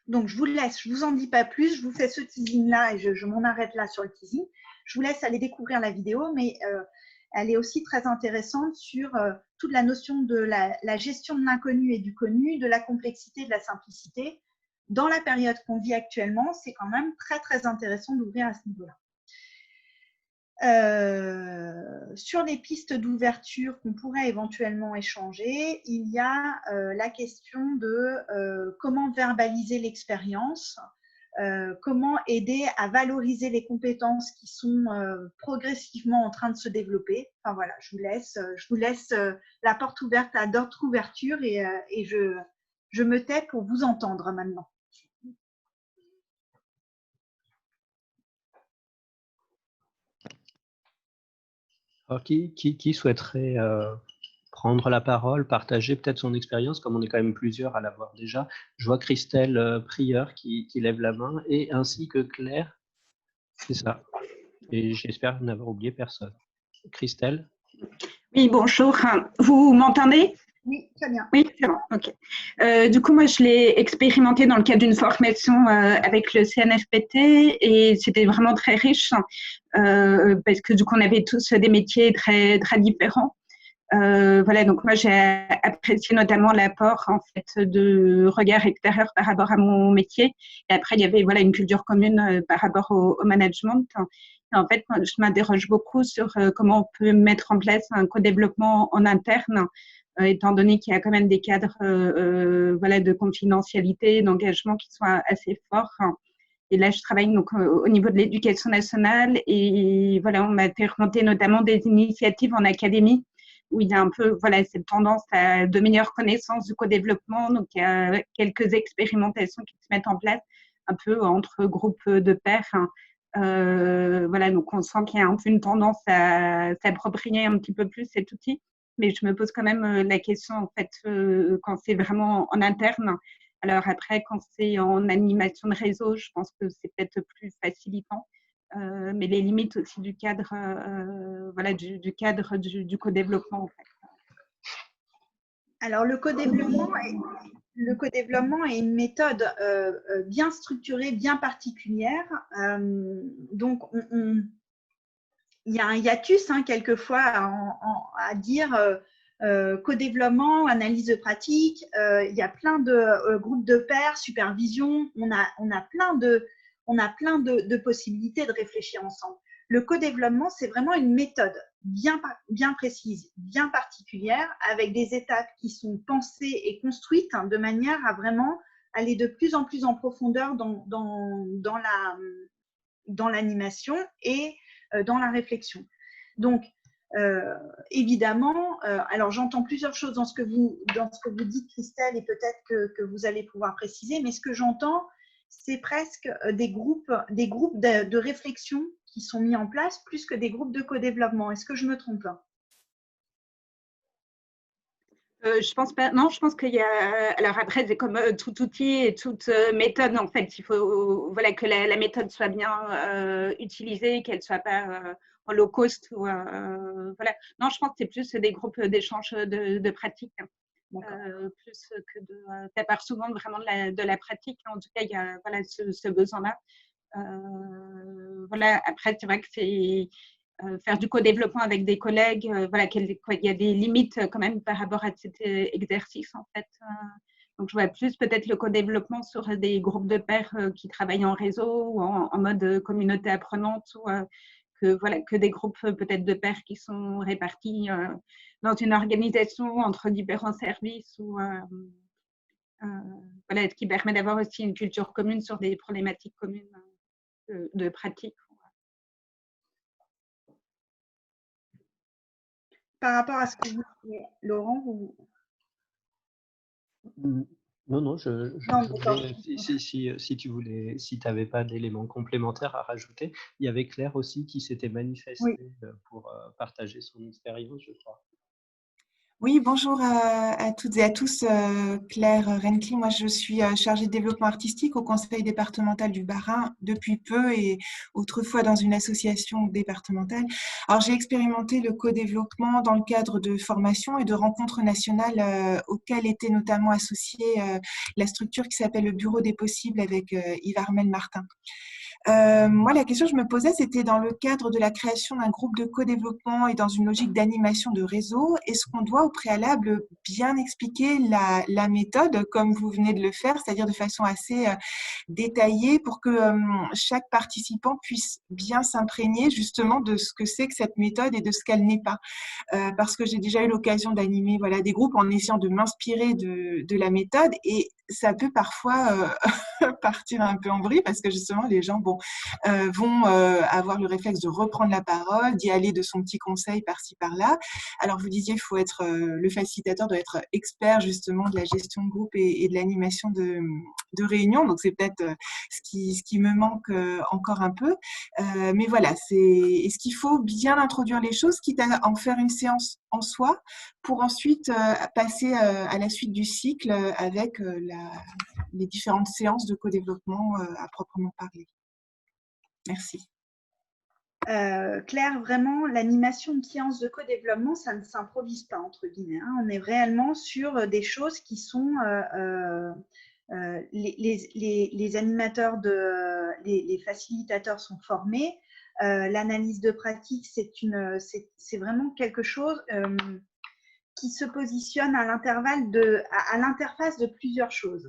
Donc, je vous laisse, je ne vous en dis pas plus, je vous fais ce teasing-là et je m'en arrête là sur le teasing. Je vous laisse aller découvrir la vidéo, mais elle est aussi très intéressante sur toute la notion de la gestion de l'inconnu et du connu, de la complexité, de la simplicité. Dans la période qu'on vit actuellement, c'est quand même très, très intéressant d'ouvrir à ce niveau-là. Sur les pistes d'ouverture qu'on pourrait éventuellement échanger, il y a la question de comment verbaliser l'expérience, comment aider à valoriser les compétences qui sont progressivement en train de se développer. Enfin voilà, je vous laisse la porte ouverte à d'autres ouvertures et je me tais pour vous entendre maintenant. Alors, qui souhaiterait prendre la parole, partager peut-être son expérience, comme on est quand même plusieurs à l'avoir déjà. Je vois Christelle Prieur qui lève la main, et ainsi que Claire. C'est ça. Et j'espère n'avoir oublié personne. Christelle? Oui, bonjour. Vous m'entendez? Oui, très bien. Oui, c'est bon, ok. Du coup, moi, je l'ai expérimenté dans le cadre d'une formation avec le CNFPT et c'était vraiment très riche parce que du coup, on avait tous des métiers très, très différents. Voilà, donc moi, j'ai apprécié notamment l'apport en fait de regard extérieur par rapport à mon métier. Et après, il y avait voilà une culture commune par rapport au management. Et en fait, je m'interroge beaucoup sur comment on peut mettre en place un co-développement en interne, étant donné qu'il y a quand même des cadres voilà, de confidentialité, d'engagement qui sont assez forts. Et là, je travaille donc au niveau de l'éducation nationale et voilà, on m'a présenté notamment des initiatives en académie où il y a un peu voilà, cette tendance à de meilleures connaissances du co-développement. Donc, il y a quelques expérimentations qui se mettent en place un peu entre groupes de pairs. Voilà, donc on sent qu'il y a un peu une tendance à s'approprier un petit peu plus cet outil. Mais je me pose quand même la question, en fait, quand c'est vraiment en interne. Alors après, quand c'est en animation de réseau, je pense que c'est peut-être plus facilitant. Mais les limites aussi du cadre, voilà, du cadre du co-développement, en fait. Alors, le co-développement est une méthode bien structurée, bien particulière. Donc, il y a un hiatus quelquefois à dire co-développement, analyse de pratique. Il y a plein de groupes de pairs, supervision. On a plein de possibilités de réfléchir ensemble. Le co-développement, c'est vraiment une méthode bien précise, bien particulière, avec des étapes qui sont pensées et construites de manière à vraiment aller de plus en plus en profondeur dans l'animation et dans la réflexion. Donc, évidemment, alors j'entends plusieurs choses dans ce que vous dites, Christelle, et peut-être que vous allez pouvoir préciser, mais ce que j'entends, c'est presque des groupes de réflexion qui sont mis en place plus que des groupes de co-développement. Est-ce que je me trompe? Je pense pas. Non, je pense qu'il y a. Alors après, c'est comme tout outil et toute méthode. En fait, il faut voilà que la méthode soit bien utilisée, qu'elle soit pas en low cost ou voilà. Non, je pense que c'est plus des groupes d'échange de pratiques, plus que de. Ça part souvent vraiment de la pratique. En tout cas, il y a voilà ce besoin-là. Voilà. Après, c'est vrai que c'est faire du co-développement avec des collègues, voilà, il y a des limites quand même par rapport à cet exercice en fait. Donc je vois plus peut-être le co-développement sur des groupes de pairs qui travaillent en réseau ou en mode communauté apprenante ou que des groupes peut-être de pairs qui sont répartis dans une organisation entre différents services ou voilà, ce qui permet d'avoir aussi une culture commune sur des problématiques communes de pratique. Par rapport à ce que vous dites, Laurent, vous… Non, si tu voulais, si tu n'avais pas d'éléments complémentaires à rajouter, il y avait Claire aussi qui s'était manifestée pour partager son expérience, je crois. Oui, bonjour à toutes et à tous. Claire Renkli, moi je suis chargée de développement artistique au conseil départemental du Bas-Rhin depuis peu et autrefois dans une association départementale. Alors j'ai expérimenté le co-développement dans le cadre de formations et de rencontres nationales auxquelles était notamment associée la structure qui s'appelle le Bureau des possibles avec Yves Armel Martin. Moi, la question que je me posais, c'était dans le cadre de la création d'un groupe de co-développement et dans une logique d'animation de réseau, est-ce qu'on doit au préalable bien expliquer la méthode comme vous venez de le faire, c'est-à-dire de façon assez détaillée pour que chaque participant puisse bien s'imprégner justement de ce que c'est que cette méthode et de ce qu'elle n'est pas. Parce que j'ai déjà eu l'occasion d'animer des groupes en essayant de m'inspirer de la méthode et ça peut parfois partir un peu en vrille parce que justement les gens vont avoir le réflexe de reprendre la parole, d'y aller de son petit conseil par-ci par-là. Alors vous disiez, il faut être le facilitateur doit être expert justement de la gestion de groupe et de l'animation de réunions. Donc c'est peut-être ce qui me manque encore un peu. Mais voilà, est-ce qu'il faut bien introduire les choses, quitte à en faire une séance en soi, pour ensuite passer à la suite du cycle avec les différentes séances de co-développement à proprement parler. Merci. Claire, vraiment, l'animation de séance de co-développement, ça ne s'improvise pas, entre guillemets. Hein. On est réellement sur des choses qui sont… les animateurs, les facilitateurs sont formés. L'analyse de pratique, c'est vraiment quelque chose qui se positionne à l'interface de plusieurs choses.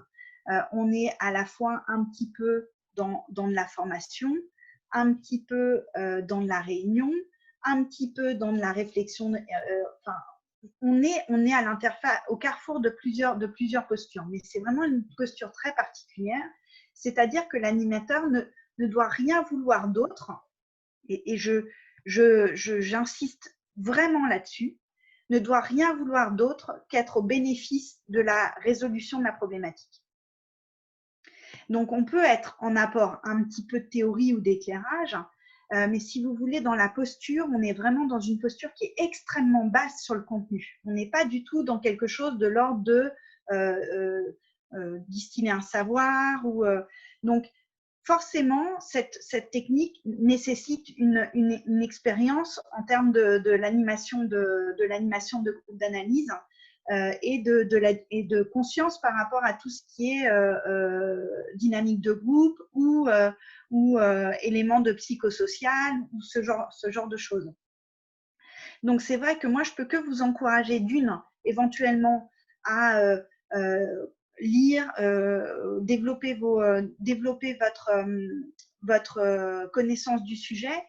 On est à la fois un petit peu dans de la formation, un petit peu dans de la réunion, un petit peu dans de la réflexion. On est à l'interface, au carrefour de plusieurs postures, mais c'est vraiment une posture très particulière, c'est-à-dire que l'animateur ne doit rien vouloir d'autre, et j'insiste vraiment là-dessus, ne doit rien vouloir d'autre qu'être au bénéfice de la résolution de la problématique. Donc, on peut être en apport un petit peu de théorie ou d'éclairage, mais si vous voulez, dans la posture, on est vraiment dans une posture qui est extrêmement basse sur le contenu. On n'est pas du tout dans quelque chose de l'ordre de distiller un savoir. Donc, forcément, cette technique nécessite une expérience en termes de l'animation de groupe d'analyse et de conscience par rapport à tout ce qui est dynamique de groupe ou éléments de psychosocial ou ce genre de choses. Donc, c'est vrai que moi, je peux que vous encourager éventuellement à lire, développer votre connaissance du sujet,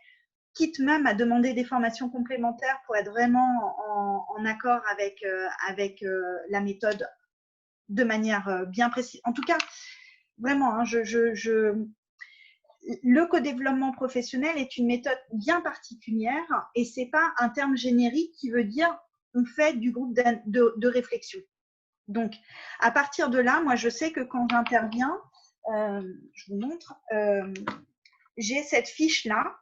quitte même à demander des formations complémentaires pour être vraiment en accord avec la méthode de manière bien précise. En tout cas, vraiment, hein, le co-développement professionnel est une méthode bien particulière et ce n'est pas un terme générique qui veut dire on fait du groupe de réflexion. Donc, à partir de là, moi, je sais que quand j'interviens, je vous montre, j'ai cette fiche-là,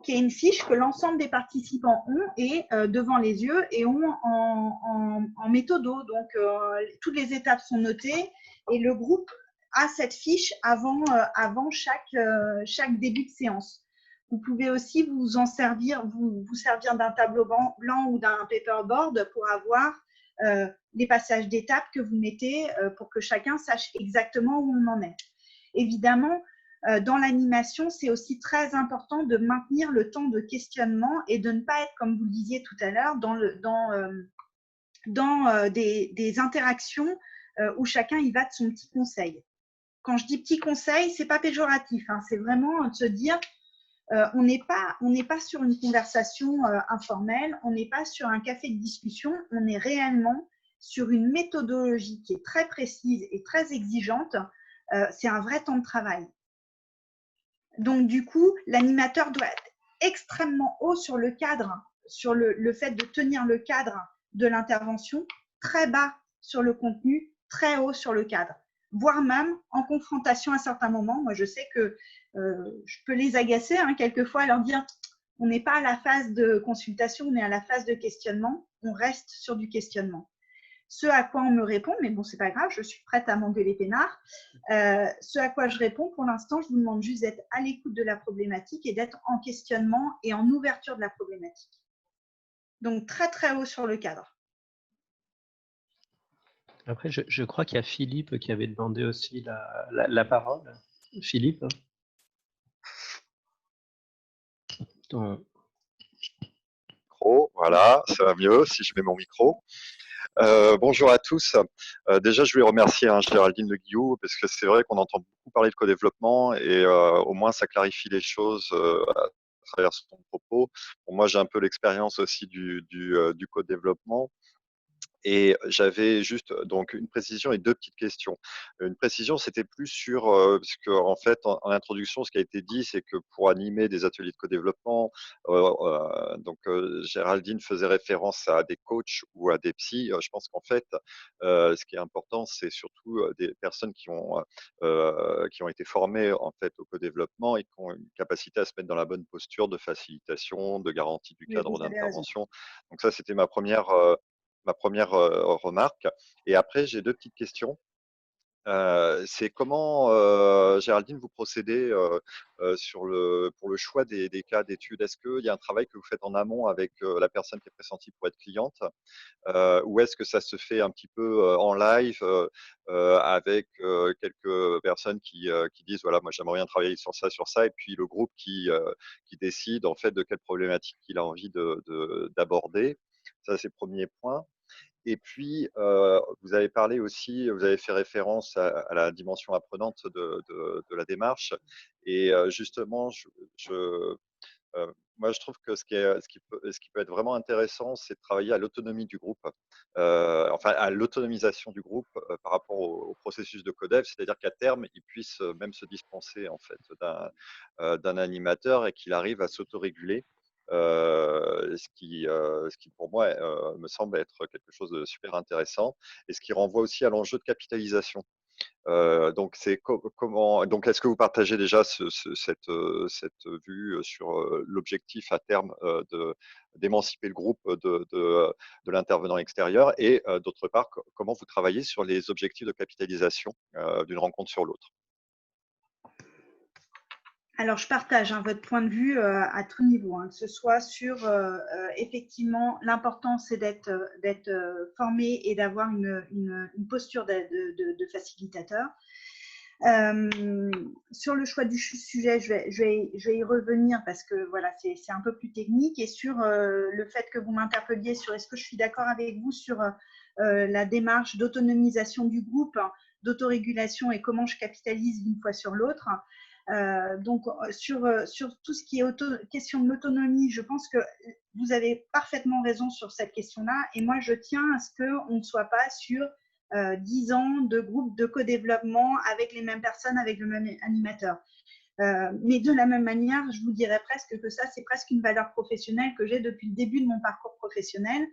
qui est une fiche que l'ensemble des participants ont et devant les yeux et ont en méthodo. Donc, toutes les étapes sont notées et le groupe a cette fiche avant chaque début de séance. Vous pouvez aussi vous servir d'un tableau blanc ou d'un paperboard pour avoir les passages d'étapes que vous mettez pour que chacun sache exactement où on en est. Évidemment, dans l'animation, c'est aussi très important de maintenir le temps de questionnement et de ne pas être, comme vous le disiez tout à l'heure, dans des interactions où chacun y va de son petit conseil. Quand je dis petit conseil, ce n'est pas péjoratif, hein, c'est vraiment de se dire on n'est pas sur une conversation informelle, on n'est pas sur un café de discussion, on est réellement sur une méthodologie qui est très précise et très exigeante. C'est un vrai temps de travail. Donc, du coup, l'animateur doit être extrêmement haut sur le cadre, sur le fait de tenir le cadre de l'intervention, très bas sur le contenu, très haut sur le cadre, voire même en confrontation à certains moments. Moi, je sais que je peux les agacer quelquefois, leur dire on n'est pas à la phase de consultation, on est à la phase de questionnement, on reste sur du questionnement. Ce à quoi on me répond, mais bon, c'est pas grave, je suis prête à m'engueuler peinard. Ce à quoi je réponds, pour l'instant, je vous demande juste d'être à l'écoute de la problématique et d'être en questionnement et en ouverture de la problématique. Donc, très, très haut sur le cadre. Après, je crois qu'il y a Philippe qui avait demandé aussi la parole. Philippe Micro, voilà, ça va mieux si je mets mon micro. Bonjour à tous. Déjà, je voulais remercier Géraldine Le Guillou parce que c'est vrai qu'on entend beaucoup parler de co-développement et au moins ça clarifie les choses à travers son propos. Bon, moi, j'ai un peu l'expérience aussi du co-développement. Et j'avais juste donc une précision et deux petites questions. Une précision, c'était plus sur, parce qu'en fait, en introduction, ce qui a été dit, c'est que pour animer des ateliers de co-développement, Géraldine faisait référence à des coachs ou à des psys. Je pense qu'en fait, ce qui est important, c'est surtout des personnes qui ont été formées en fait au co-développement et qui ont une capacité à se mettre dans la bonne posture de facilitation, de garantie du Oui, cadre vous avez raison. d'intervention. Donc ça, c'était ma première remarque. Et après, j'ai deux petites questions. C'est comment, Géraldine, vous procédez pour le choix des cas d'études? Est-ce qu'il y a un travail que vous faites en amont avec la personne qui est pressentie pour être cliente, ou est-ce que ça se fait un petit peu en live avec quelques personnes qui disent voilà, moi j'aimerais bien travailler sur ça, et puis le groupe qui décide en fait de quelle problématique il a envie d'aborder. Ça, c'est le premier point. Et puis, vous avez parlé aussi, vous avez fait référence à la dimension apprenante de la démarche. Et justement, moi, je trouve que ce qui peut être vraiment intéressant, c'est de travailler à l'autonomie du groupe, enfin à l'autonomisation du groupe par rapport au processus de codev, c'est-à-dire qu'à terme, il puisse même se dispenser en fait d'un animateur et qu'il arrive à s'autoréguler. Ce qui pour moi me semble être quelque chose de super intéressant et ce qui renvoie aussi à l'enjeu de capitalisation. Donc, donc, est-ce que vous partagez déjà cette vue sur l'objectif à terme d'émanciper le groupe de l'intervenant extérieur et d'autre part, comment vous travaillez sur les objectifs de capitalisation d'une rencontre sur l'autre? Alors, je partage votre point de vue à tout niveau, que ce soit sur effectivement l'important, c'est d'être formé et d'avoir une posture de facilitateur. Sur le choix du sujet, je vais y revenir parce que voilà, c'est un peu plus technique. Et sur le fait que vous m'interpelliez sur est-ce que je suis d'accord avec vous sur la démarche d'autonomisation du groupe, d'autorégulation et comment je capitalise d'une fois sur l'autre. Donc, sur tout ce qui est question de l'autonomie, je pense que vous avez parfaitement raison sur cette question-là. Et moi, je tiens à ce qu'on ne soit pas sur 10 ans de groupe de co-développement avec les mêmes personnes, avec le même animateur. Mais de la même manière, je vous dirais presque que ça, c'est presque une valeur professionnelle que j'ai depuis le début de mon parcours professionnel,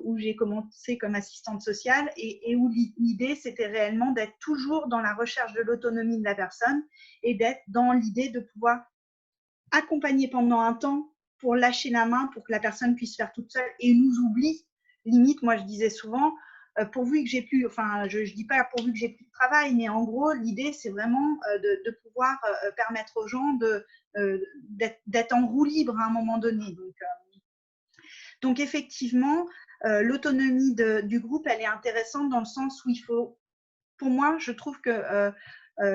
où j'ai commencé comme assistante sociale et où l'idée, c'était réellement d'être toujours dans la recherche de l'autonomie de la personne et d'être dans l'idée de pouvoir accompagner pendant un temps pour lâcher la main, pour que la personne puisse faire toute seule et nous oublie. Limite, moi, je disais souvent, pourvu que j'ai plus, enfin, je dis pas pourvu que j'ai plus de travail, mais en gros, l'idée, c'est vraiment de pouvoir permettre aux gens d'être en roue libre à un moment donné. Donc effectivement, l'autonomie du groupe, elle est intéressante dans le sens où il faut, pour moi, je trouve que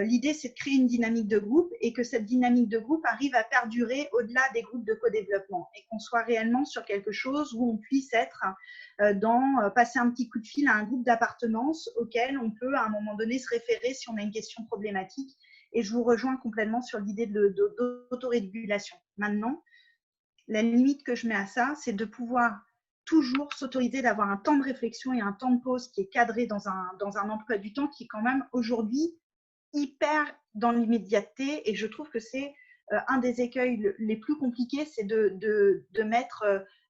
l'idée, c'est de créer une dynamique de groupe et que cette dynamique de groupe arrive à perdurer au-delà des groupes de co-développement et qu'on soit réellement sur quelque chose où on puisse être passer un petit coup de fil à un groupe d'appartenance auquel on peut à un moment donné se référer si on a une question problématique. Et je vous rejoins complètement sur l'idée d'autorégulation. Maintenant, la limite que je mets à ça, c'est de pouvoir toujours s'autoriser d'avoir un temps de réflexion et un temps de pause qui est cadré dans un emploi du temps qui est quand même aujourd'hui hyper dans l'immédiateté. Et je trouve que c'est un des écueils les plus compliqués, c'est de mettre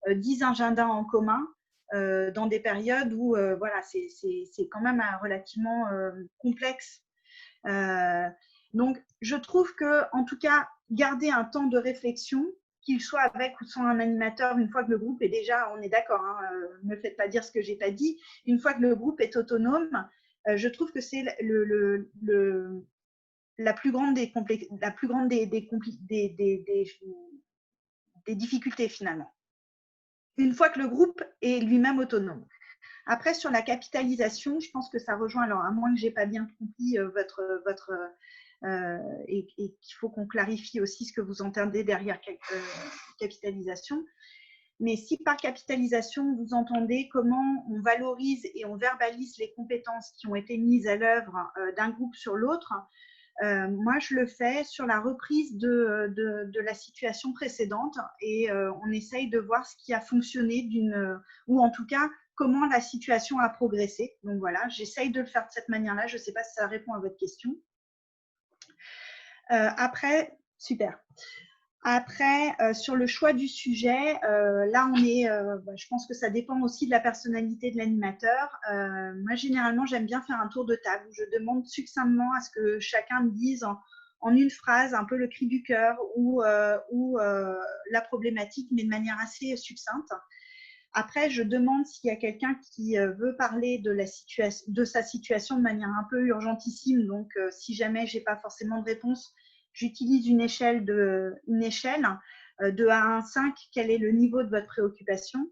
10 agendas en commun dans des périodes où voilà, c'est quand même relativement complexe. Donc, je trouve que, en tout cas, garder un temps de réflexion, qu'il soit avec ou sans un animateur, une fois que le groupe est déjà, on est d'accord, ne me faites pas dire ce que j'ai pas dit, une fois que le groupe est autonome, je trouve que c'est la plus grande des difficultés finalement. Une fois que le groupe est lui-même autonome. Après, sur la capitalisation, je pense que ça rejoint, alors à moins que je n'ai pas bien compris et qu'il faut qu'on clarifie aussi ce que vous entendez derrière capitalisation. Mais si par capitalisation, vous entendez comment on valorise et on verbalise les compétences qui ont été mises à l'œuvre d'un groupe sur l'autre, moi, je le fais sur la reprise de la situation précédente et on essaye de voir ce qui a fonctionné ou en tout cas, comment la situation a progressé. Donc voilà, j'essaye de le faire de cette manière-là. Je ne sais pas si ça répond à votre question. Après, super. Après, sur le choix du sujet, là, je pense que ça dépend aussi de la personnalité de l'animateur. Moi, généralement, j'aime bien faire un tour de table où je demande succinctement à ce que chacun me dise en une phrase un peu le cri du cœur ou la problématique, mais de manière assez succincte. Après, je demande s'il y a quelqu'un qui veut parler de sa situation de manière un peu urgentissime. Donc, si jamais je n'ai pas forcément de réponse, j'utilise une échelle de 1 à 5, quel est le niveau de votre préoccupation.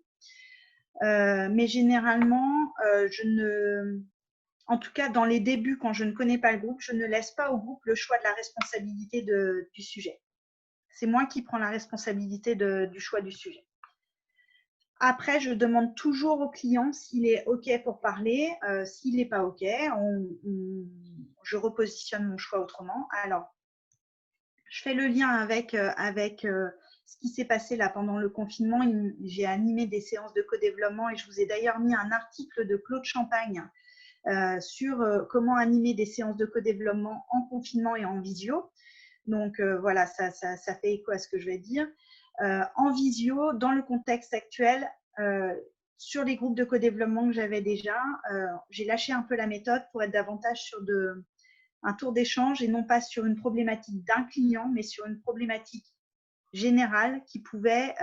Mais généralement, en tout cas dans les débuts, quand je ne connais pas le groupe, je ne laisse pas au groupe le choix de la responsabilité du sujet. C'est moi qui prends la responsabilité du choix du sujet. Après, je demande toujours au client s'il est OK pour parler. S'il n'est pas OK, je repositionne mon choix autrement. Alors, je fais le lien avec ce qui s'est passé là pendant le confinement. J'ai animé des séances de co-développement et je vous ai d'ailleurs mis un article de Claude Champagne sur comment animer des séances de co-développement en confinement et en visio. Donc voilà, ça fait écho à ce que je vais dire. En visio, dans le contexte actuel, sur les groupes de co-développement que j'avais déjà, j'ai lâché un peu la méthode pour être davantage sur un tour d'échange et non pas sur une problématique d'un client, mais sur une problématique générale qui pouvait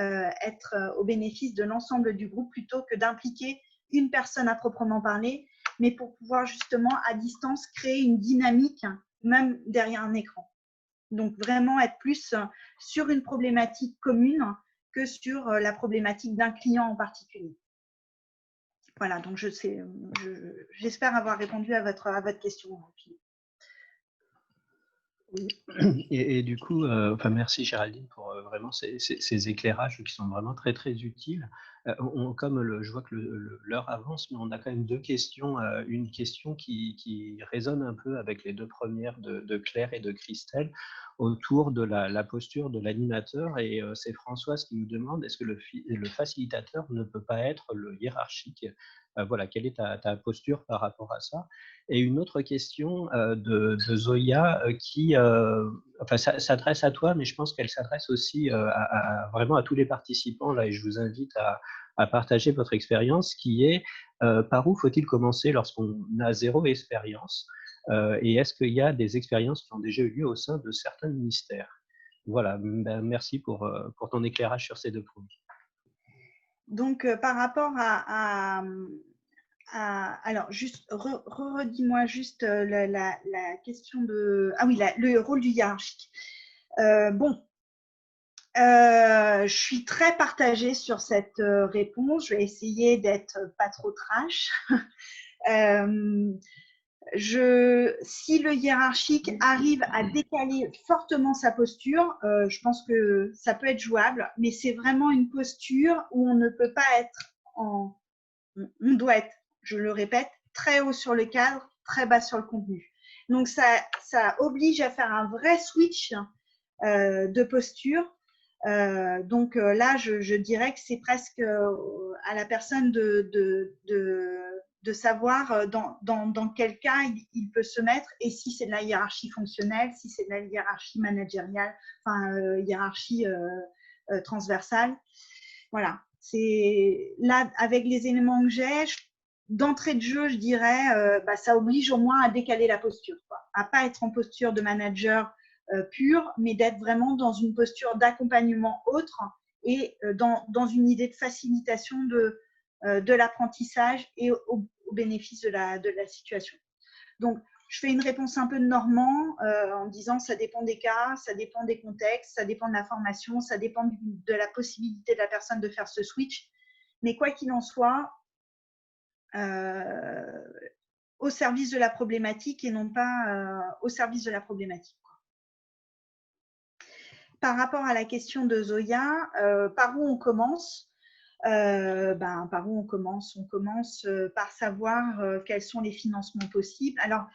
être au bénéfice de l'ensemble du groupe plutôt que d'impliquer une personne à proprement parler, mais pour pouvoir justement à distance créer une dynamique même derrière un écran. Donc vraiment être plus sur une problématique commune que sur la problématique d'un client en particulier. Voilà, donc j'espère avoir répondu à votre question. Et du coup, merci Géraldine pour vraiment ces éclairages qui sont vraiment très très utiles. Je vois que l'heure avance, mais on a quand même deux questions. Une question qui résonne un peu avec les deux premières de Claire et de Christelle autour de la posture de l'animateur. Et c'est Françoise qui nous demande, est-ce que le facilitateur ne peut pas être le hiérarchique? Voilà, quelle est ta posture par rapport à ça? Et une autre question de Zoya qui s'adresse à toi, mais je pense qu'elle s'adresse aussi vraiment à tous les participants là, et je vous invite à partager votre expérience, qui est par où faut-il commencer lorsqu'on a zéro expérience, et est-ce qu'il y a des expériences qui ont déjà eu lieu au sein de certains ministères? Voilà, merci pour ton éclairage sur ces deux points. Donc, par rapport alors, juste, redis-moi juste la question de… Ah oui, le rôle du hiérarchique. Je suis très partagée sur cette réponse. Je vais essayer d'être pas trop trash. Si le hiérarchique arrive à décaler fortement sa posture, je pense que ça peut être jouable, mais c'est vraiment une posture où on ne peut pas être on doit être, je le répète, très haut sur le cadre, très bas sur le contenu. Donc, ça oblige à faire un vrai switch de posture. Donc là, je dirais que c'est presque à la personne de savoir dans quel cas il peut se mettre et si c'est de la hiérarchie fonctionnelle, si c'est de la hiérarchie managériale, enfin hiérarchie transversale. Voilà. C'est là, avec les éléments que j'ai, d'entrée de jeu, je dirais, ça oblige au moins à décaler la posture, quoi. À pas être en posture de manager pur, mais d'être vraiment dans une posture d'accompagnement autre et dans une idée de facilitation de l'apprentissage et au bénéfice de la situation. Donc, je fais une réponse un peu de Normand en disant ça dépend des cas, ça dépend des contextes, ça dépend de la formation, ça dépend de la possibilité de la personne de faire ce switch. Mais quoi qu'il en soit, au service de la problématique et non pas au service de la problématique. Par rapport à la question de Zoya, par où on commence? Par où on commence? On commence par savoir quels sont les financements possibles. Alors,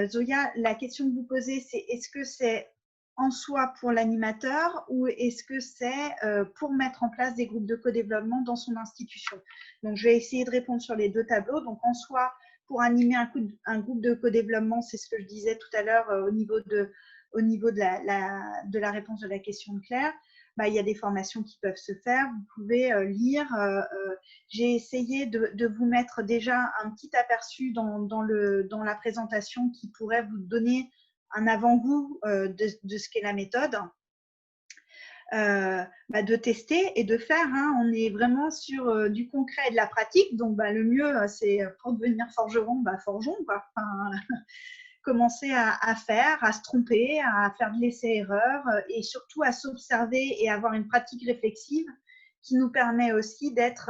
Zoya, la question que vous posez, c'est est-ce que c'est en soi pour l'animateur ou est-ce que c'est pour mettre en place des groupes de co-développement dans son institution? Donc, je vais essayer de répondre sur les deux tableaux. Donc, en soi, pour animer un groupe de co-développement, c'est ce que je disais tout à l'heure au niveau de la réponse de la question de Claire. Il y a des formations qui peuvent se faire. Vous pouvez lire. J'ai essayé de vous mettre déjà un petit aperçu dans la présentation qui pourrait vous donner un avant-goût de ce qu'est la méthode. De tester et de faire. On est vraiment sur du concret et de la pratique. Donc, le mieux, c'est pour devenir forgeron, forgeons, quoi. Commencer à faire, à se tromper, à faire de l'essai-erreur et surtout à s'observer et avoir une pratique réflexive qui nous permet aussi d'être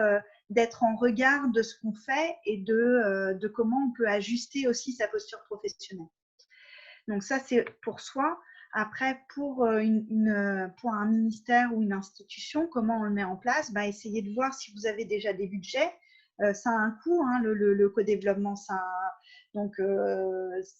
en regard de ce qu'on fait et de comment on peut ajuster aussi sa posture professionnelle. Donc ça, c'est pour soi. Après, pour un ministère ou une institution, comment on le met en place? Essayez de voir si vous avez déjà des budgets. Ça a un coût, le co-développement. Donc,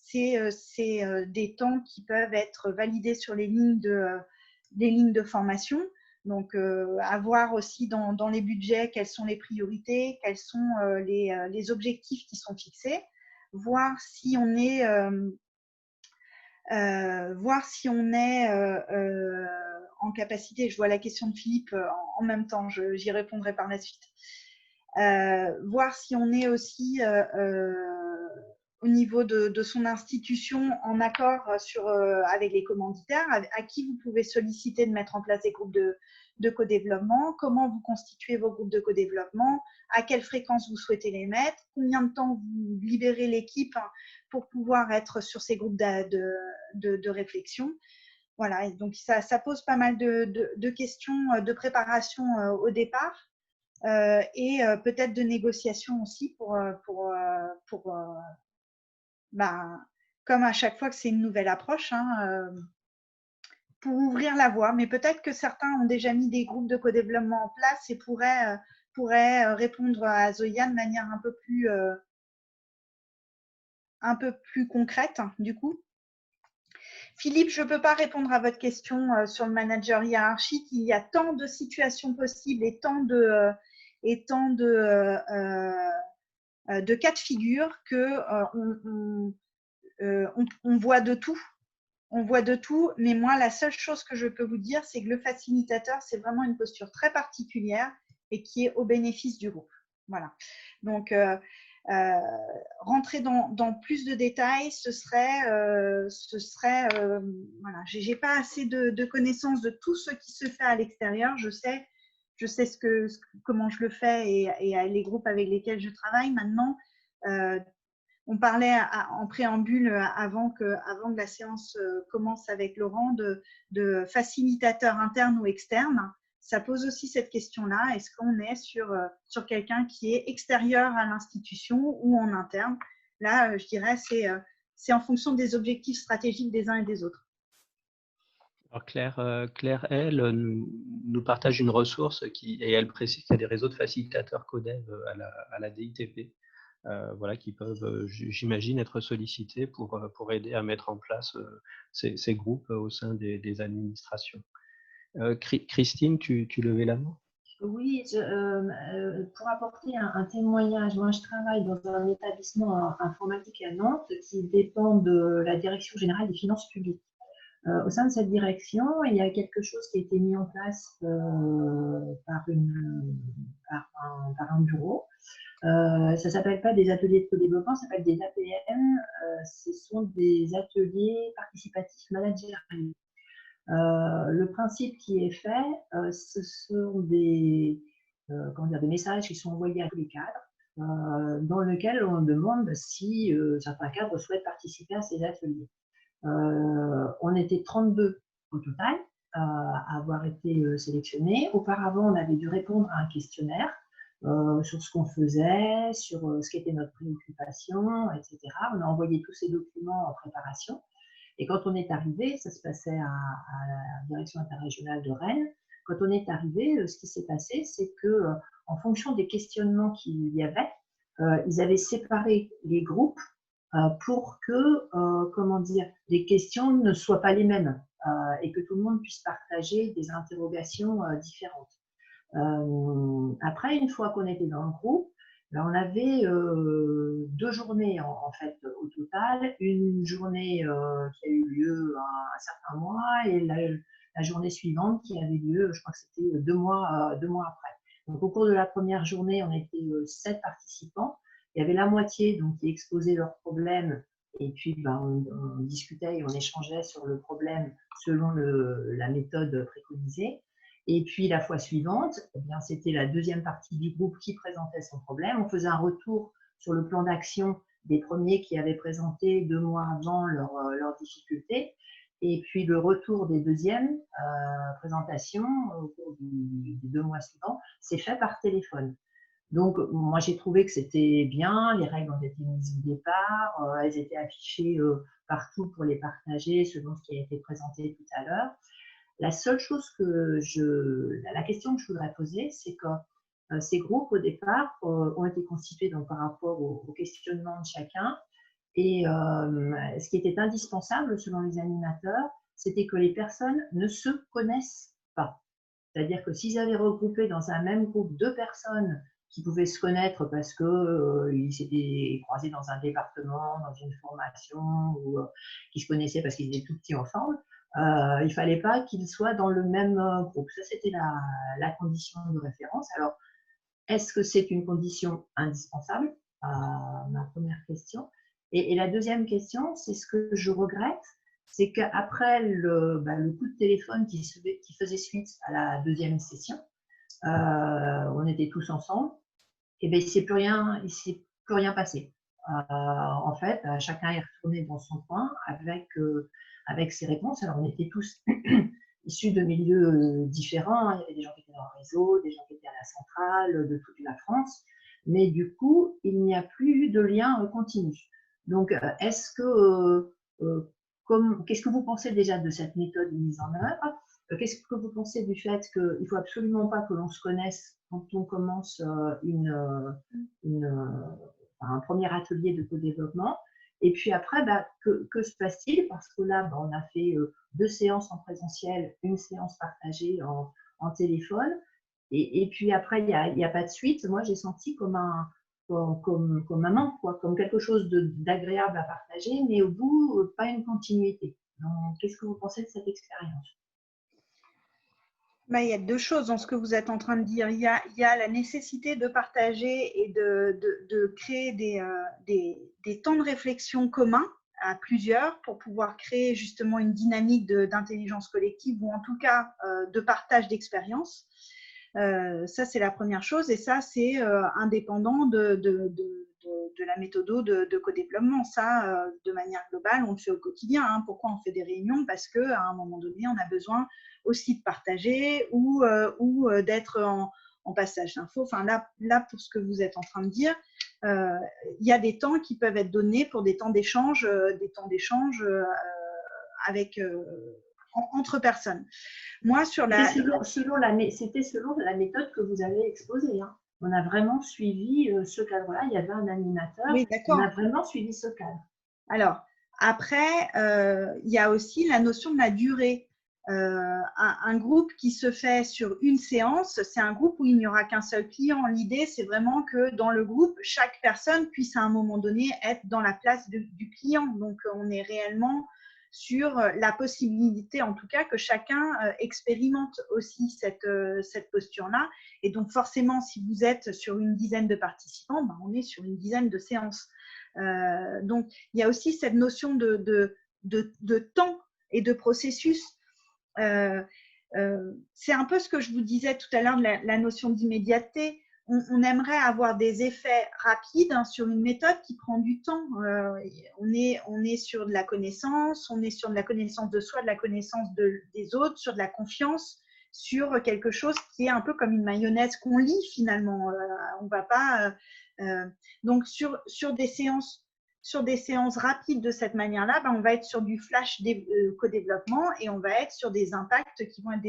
c'est des temps qui peuvent être validés sur les lignes de formation. Donc, à voir aussi dans les budgets quelles sont les priorités, quels sont les objectifs qui sont fixés. Voir si on est en capacité, je vois la question de Philippe en même temps, j'y répondrai par la suite. Voir si on est aussi au niveau de son institution en accord avec les commanditaires, à qui vous pouvez solliciter de mettre en place des groupes de co-développement, comment vous constituez vos groupes de co-développement, à quelle fréquence vous souhaitez les mettre, combien de temps vous libérez l'équipe pour pouvoir être sur ces groupes de réflexion. Voilà, donc ça pose pas mal de questions de préparation au départ et peut-être de négociation aussi comme à chaque fois que c'est une nouvelle approche, pour ouvrir la voie. Mais peut-être que certains ont déjà mis des groupes de co-développement en place et pourraient répondre à Zoya de manière un peu plus concrète, du coup. Philippe, je ne peux pas répondre à votre question sur le manager hiérarchique. Il y a tant de situations possibles et tant de cas de figure qu'on voit de tout. On voit de tout, mais moi, la seule chose que je peux vous dire, c'est que le facilitateur, c'est vraiment une posture très particulière et qui est au bénéfice du groupe. Voilà. Donc, rentrer dans plus de détails, ce serait voilà, j'ai pas assez de connaissances de tout ce qui se fait à l'extérieur. Je sais comment je le fais et les groupes avec lesquels je travaille. Maintenant, on parlait en préambule avant que la séance commence avec Laurent de facilitateur interne ou externe. Ça pose aussi cette question-là. Est-ce qu'on est sur quelqu'un qui est extérieur à l'institution ou en interne? Là, je dirais, c'est en fonction des objectifs stratégiques des uns et des autres. Alors Claire, elle, nous partage une ressource et elle précise qu'il y a des réseaux de facilitateurs codev à la DITP. Voilà, qui peuvent, j'imagine, être sollicités pour aider à mettre en place ces groupes au sein des administrations. Christine, tu levais la main? Oui, pour apporter un témoignage, moi je travaille dans un établissement informatique à Nantes qui dépend de la Direction générale des finances publiques. Au sein de cette direction, il y a quelque chose qui a été mis en place par un bureau. Ça ne s'appelle pas des ateliers de co-développement, ça s'appelle des APM. Ce sont des ateliers participatifs managériaux. Le principe qui est fait, ce sont des messages qui sont envoyés à tous les cadres, dans lesquels on demande si certains cadres souhaitent participer à ces ateliers. On était 32 au total à avoir été sélectionnés. Auparavant, on avait dû répondre à un questionnaire sur ce qu'on faisait, sur ce qu'était notre préoccupation, etc. On a envoyé tous ces documents en préparation. Et quand on est arrivé, ça se passait à la direction interrégionale de Rennes. Quand on est arrivé, ce qui s'est passé, c'est que, en fonction des questionnements qu'il y avait, ils avaient séparé les groupes pour que, les questions ne soient pas les mêmes. et que tout le monde puisse partager des interrogations différentes. Après, une fois qu'on était dans le groupe, on avait 2 journées en fait au total. Une journée qui a eu lieu un certain mois et la journée suivante qui avait lieu, je crois que c'était 2 mois après. Donc, au cours de la première journée, on était 7 participants. Il y avait la moitié donc, qui exposaient leurs problèmes et puis on discutait et on échangeait sur le problème selon la méthode préconisée. Et puis la fois suivante, eh bien, c'était la deuxième partie du groupe qui présentait son problème. On faisait un retour sur le plan d'action des premiers qui avaient présenté 2 mois avant leurs difficultés. Et puis le retour des deuxièmes présentations au cours des 2 mois suivants, c'est fait par téléphone. Donc, moi, j'ai trouvé que c'était bien. Les règles ont été mises au départ. Elles étaient affichées partout pour les partager selon ce qui a été présenté tout à l'heure. La seule chose la question que je voudrais poser, c'est que ces groupes, au départ, ont été constitués donc, par rapport au questionnement de chacun. Et ce qui était indispensable, selon les animateurs, c'était que les personnes ne se connaissent pas. C'est-à-dire que s'ils avaient regroupé dans un même groupe 2 personnes qui pouvaient se connaître parce qu'ils s'étaient croisés dans un département, dans une formation, ou qui se connaissaient parce qu'ils étaient tout petits ensemble, il ne fallait pas qu'ils soient dans le même groupe. Ça, c'était la condition de référence. Alors, est-ce que c'est une condition indispensable? Ma première question. Et la deuxième question, c'est ce que je regrette, c'est qu'après le coup de téléphone qui faisait suite à la deuxième session, on était tous ensemble, et bien il ne s'est plus rien passé. En fait, chacun est retourné dans son coin avec ses réponses. Alors, on était tous issus de milieux différents. Il y avait des gens qui étaient dans le réseau, des gens qui étaient à la centrale, de toute la France. Mais du coup, il n'y a plus eu de lien continu. Donc, qu'est-ce que vous pensez déjà de cette méthode mise en œuvre? Qu'est-ce que vous pensez du fait qu'il ne faut absolument pas que l'on se connaisse quand on commence un premier atelier de co-développement? Et puis après, que se passe-t-il? Parce que là, on a fait 2 séances en présentiel, 1 séance partagée en téléphone. Et puis après, il n'y a pas de suite. Moi, j'ai senti comme un manque, quoi, comme quelque chose d'agréable à partager, mais au bout, pas une continuité. Donc, qu'est-ce que vous pensez de cette expérience? Il y a 2 choses dans ce que vous êtes en train de dire. Il y a la nécessité de partager et de créer des temps de réflexion communs à plusieurs pour pouvoir créer justement une dynamique d'intelligence collective ou en tout cas de partage d'expérience. Ça, c'est la première chose et ça, c'est indépendant de la méthode de co-développement. Ça, de manière globale, on le fait au quotidien. Pourquoi on fait des réunions? Parce qu'à un moment donné, on a besoin aussi de partager ou d'être en passage d'infos. Enfin, là, pour ce que vous êtes en train de dire, il y a des temps qui peuvent être donnés pour des temps d'échange avec entre personnes. Moi, c'était selon la méthode que vous avez exposée. On a vraiment suivi ce cadre-là. Il y avait un animateur. Oui, on a vraiment suivi ce cadre. Alors, après, il y a aussi la notion de la durée. Un groupe qui se fait sur une séance, c'est un groupe où il n'y aura qu'un seul client. L'idée, c'est vraiment que dans le groupe, chaque personne puisse à un moment donné être dans la place du client. Donc, on est réellement sur la possibilité, en tout cas, que chacun expérimente aussi cette posture-là. Et donc, forcément, si vous êtes sur une dizaine de participants, on est sur une dizaine de séances. Donc, il y a aussi cette notion de temps et de processus. C'est un peu ce que je vous disais tout à l'heure de la notion d'immédiateté. On aimerait avoir des effets rapides sur une méthode qui prend du temps. On est sur de la connaissance, on est sur de la connaissance de soi, de la connaissance des autres, sur de la confiance, sur quelque chose qui est un peu comme une mayonnaise qu'on lit finalement. On va pas donc sur des séances rapides de cette manière-là, on va être sur du flash co-développement et on va être sur des impacts qui vont être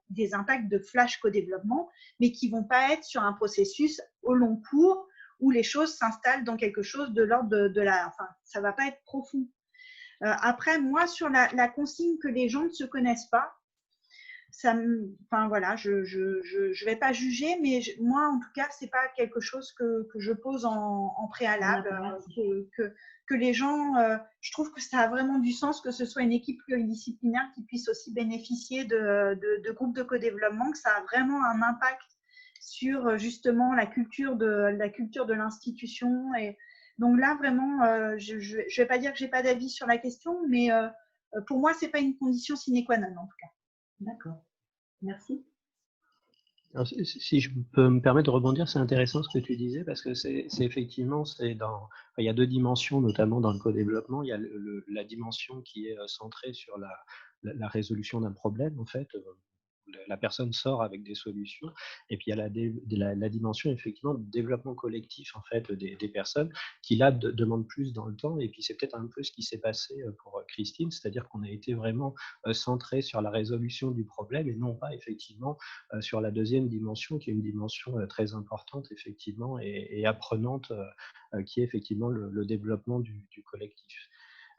des impacts de flash co-développement, mais qui ne vont pas être sur un processus au long cours où les choses s'installent dans quelque chose de l'ordre enfin, ça ne va pas être profond. Après, moi, sur la consigne que les gens ne se connaissent pas, enfin voilà, je vais pas juger, mais moi, en tout cas, c'est pas quelque chose que je pose en préalable, que les gens, je trouve que ça a vraiment du sens que ce soit une équipe pluridisciplinaire qui puisse aussi bénéficier de groupes de co-développement, que ça a vraiment un impact sur justement la culture de l'institution. Et donc là, vraiment, je vais pas dire que j'ai pas d'avis sur la question, mais pour moi, c'est pas une condition sine qua non, en tout cas. D'accord. Merci. Alors, si je peux me permettre de rebondir, c'est intéressant ce que tu disais, parce que c'est effectivement, il y a deux dimensions, notamment dans le co-développement. Il y a la dimension qui est centrée sur la résolution d'un problème, en fait. La personne sort avec des solutions, et puis il y a la dimension effectivement de développement collectif en fait des personnes qui là demandent plus dans le temps, et puis c'est peut-être un peu ce qui s'est passé pour Christine, c'est-à-dire qu'on a été vraiment centré sur la résolution du problème et non pas effectivement sur la deuxième dimension qui est une dimension très importante effectivement et apprenante qui est effectivement le développement du collectif.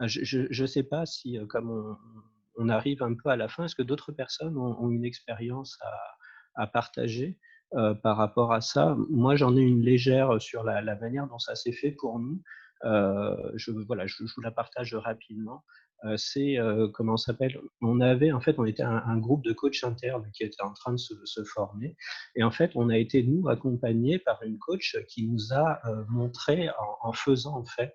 Je ne sais pas si, comme on arrive un peu à la fin, est-ce que d'autres personnes ont une expérience à partager par rapport à ça? Moi, j'en ai une légère sur la manière dont ça s'est fait pour nous. Voilà, je vous la partage rapidement. C'est, comment ça s'appelle? En fait, on était un groupe de coachs internes qui était en train de se former. Et en fait, on a été, nous, accompagnés par une coach qui nous a montré, en faisant, en fait,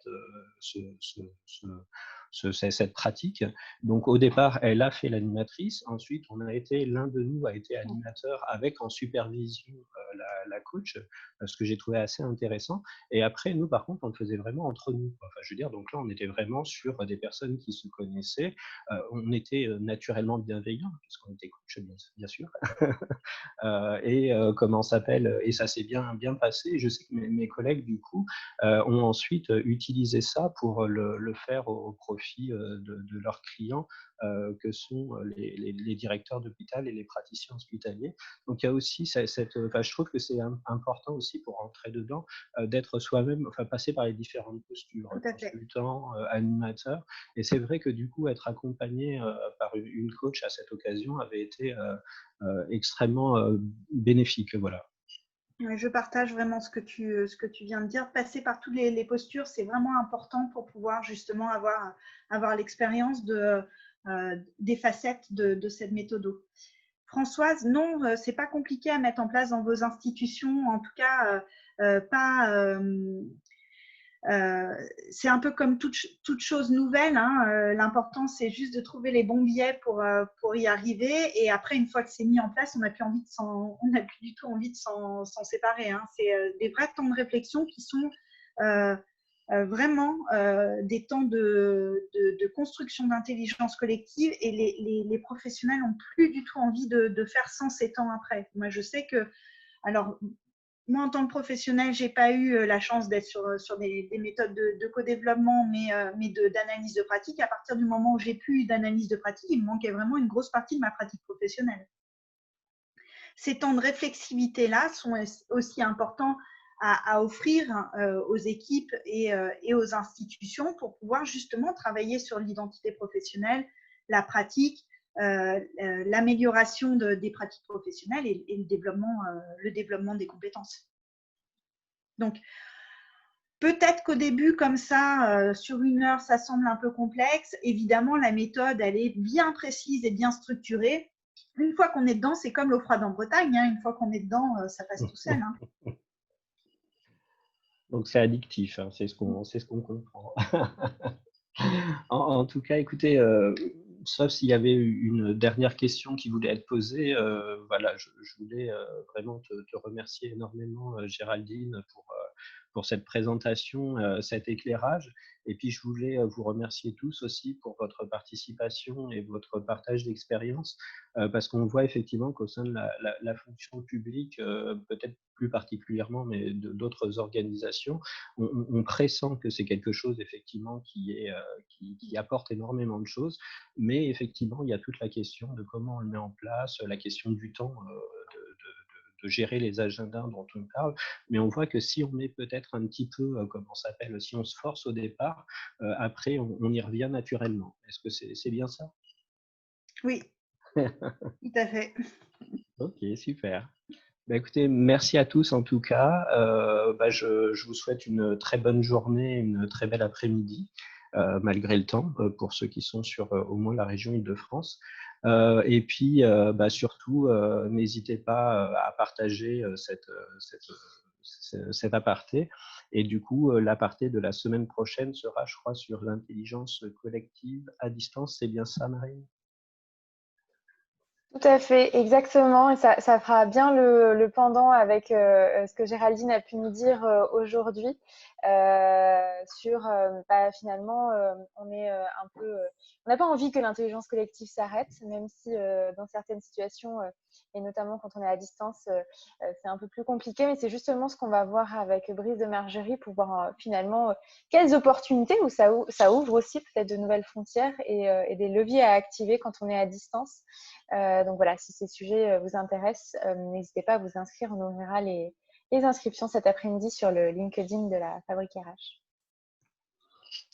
cette pratique. Donc, au départ, elle a fait l'animatrice. Ensuite, l'un de nous a été animateur avec en supervision la coach, ce que j'ai trouvé assez intéressant. Et après, nous, par contre, on le faisait vraiment entre nous. Enfin, je veux dire, donc là, on était vraiment sur des personnes qui se connaissaient. On était naturellement bienveillants, puisqu'on était coach, bien sûr. Comment s'appelle, et ça s'est bien passé. Je sais que mes collègues, du coup, ont ensuite utilisé ça pour le faire au profit de leurs clients, que sont les directeurs d'hôpital et les praticiens hospitaliers. Donc il y a aussi je trouve que c'est important aussi pour rentrer dedans, d'être soi-même, enfin passer par les différentes postures, consultant, animateur. Et c'est vrai que du coup, être accompagné par une coach à cette occasion avait été extrêmement bénéfique. Voilà. Je partage vraiment ce que tu viens de dire. Passer par toutes les postures, c'est vraiment important pour pouvoir justement avoir l'expérience des facettes de cette méthode. Françoise, non, c'est pas compliqué à mettre en place dans vos institutions, en tout cas pas. C'est un peu comme toute chose nouvelle, hein. L'important, c'est juste de trouver les bons biais pour y arriver. Et après, une fois que c'est mis en place, on n'a plus du tout envie de s'en séparer, hein. C'est des vrais temps de réflexion qui sont vraiment des temps de construction d'intelligence collective, et les professionnels n'ont plus du tout envie de faire sans ces temps après. Moi, je sais que, alors, moi, en tant que professionnelle, je n'ai pas eu la chance d'être sur des méthodes de co-développement, mais d'analyse de pratique. À partir du moment où j'ai plus d'analyse de pratique, il me manquait vraiment une grosse partie de ma pratique professionnelle. Ces temps de réflexivité-là sont aussi importants à offrir aux équipes et aux institutions pour pouvoir justement travailler sur l'identité professionnelle, la pratique, l'amélioration des pratiques professionnelles et le développement des compétences. Donc, peut-être qu'au début, comme ça, sur 1 heure, ça semble un peu complexe. Évidemment, la méthode, elle est bien précise et bien structurée. Une fois qu'on est dedans, c'est comme l'eau froide en Bretagne, hein. Une fois qu'on est dedans, ça passe tout seul, hein. Donc c'est addictif, hein, c'est ce qu'on comprend. En tout cas, écoutez, sauf s'il y avait une dernière question qui voulait être posée, voilà, je voulais vraiment te remercier énormément, Géraldine, pour cette présentation, cet éclairage. Et puis, je voulais vous remercier tous aussi pour votre participation et votre partage d'expérience, parce qu'on voit effectivement qu'au sein de la fonction publique, peut-être plus particulièrement, mais d'autres organisations, on pressent que c'est quelque chose effectivement qui apporte énormément de choses, mais effectivement, il y a toute la question de comment on le met en place, la question du temps, gérer les agendas dont on parle, mais on voit que si on met peut-être un petit peu, comment ça s'appelle, si on se force au départ, après on y revient naturellement. Est-ce que c'est bien ça? Oui, tout à fait. Ok, super. Bah, écoutez, merci à tous en tout cas. Je vous souhaite une très bonne journée, une très belle après-midi, malgré le temps, pour ceux qui sont sur au moins la région Île-de-France. Et puis, surtout, n'hésitez pas à partager cet aparté. Et du coup, l'aparté de la semaine prochaine sera, je crois, sur l'intelligence collective à distance. C'est bien ça, Marine? Tout à fait, exactement. Et ça fera bien le pendant avec ce que Géraldine a pu nous dire aujourd'hui sur finalement, on est un peu, on n'a pas envie que l'intelligence collective s'arrête, même si dans certaines situations, et notamment quand on est à distance, c'est un peu plus compliqué. Mais c'est justement ce qu'on va voir avec Brice de Margerie pour voir finalement quelles opportunités où ça ouvre aussi peut-être de nouvelles frontières et des leviers à activer quand on est à distance. Donc voilà, si ces sujets vous intéressent, n'hésitez pas à vous inscrire. On ouvrira les inscriptions cet après-midi sur le LinkedIn de la Fabrique RH.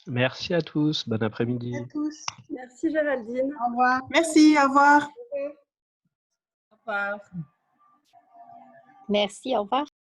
Merci à tous. Bon À après-midi. tous. Merci Géraldine. Au revoir. Merci, au revoir. Au revoir. Merci, au revoir.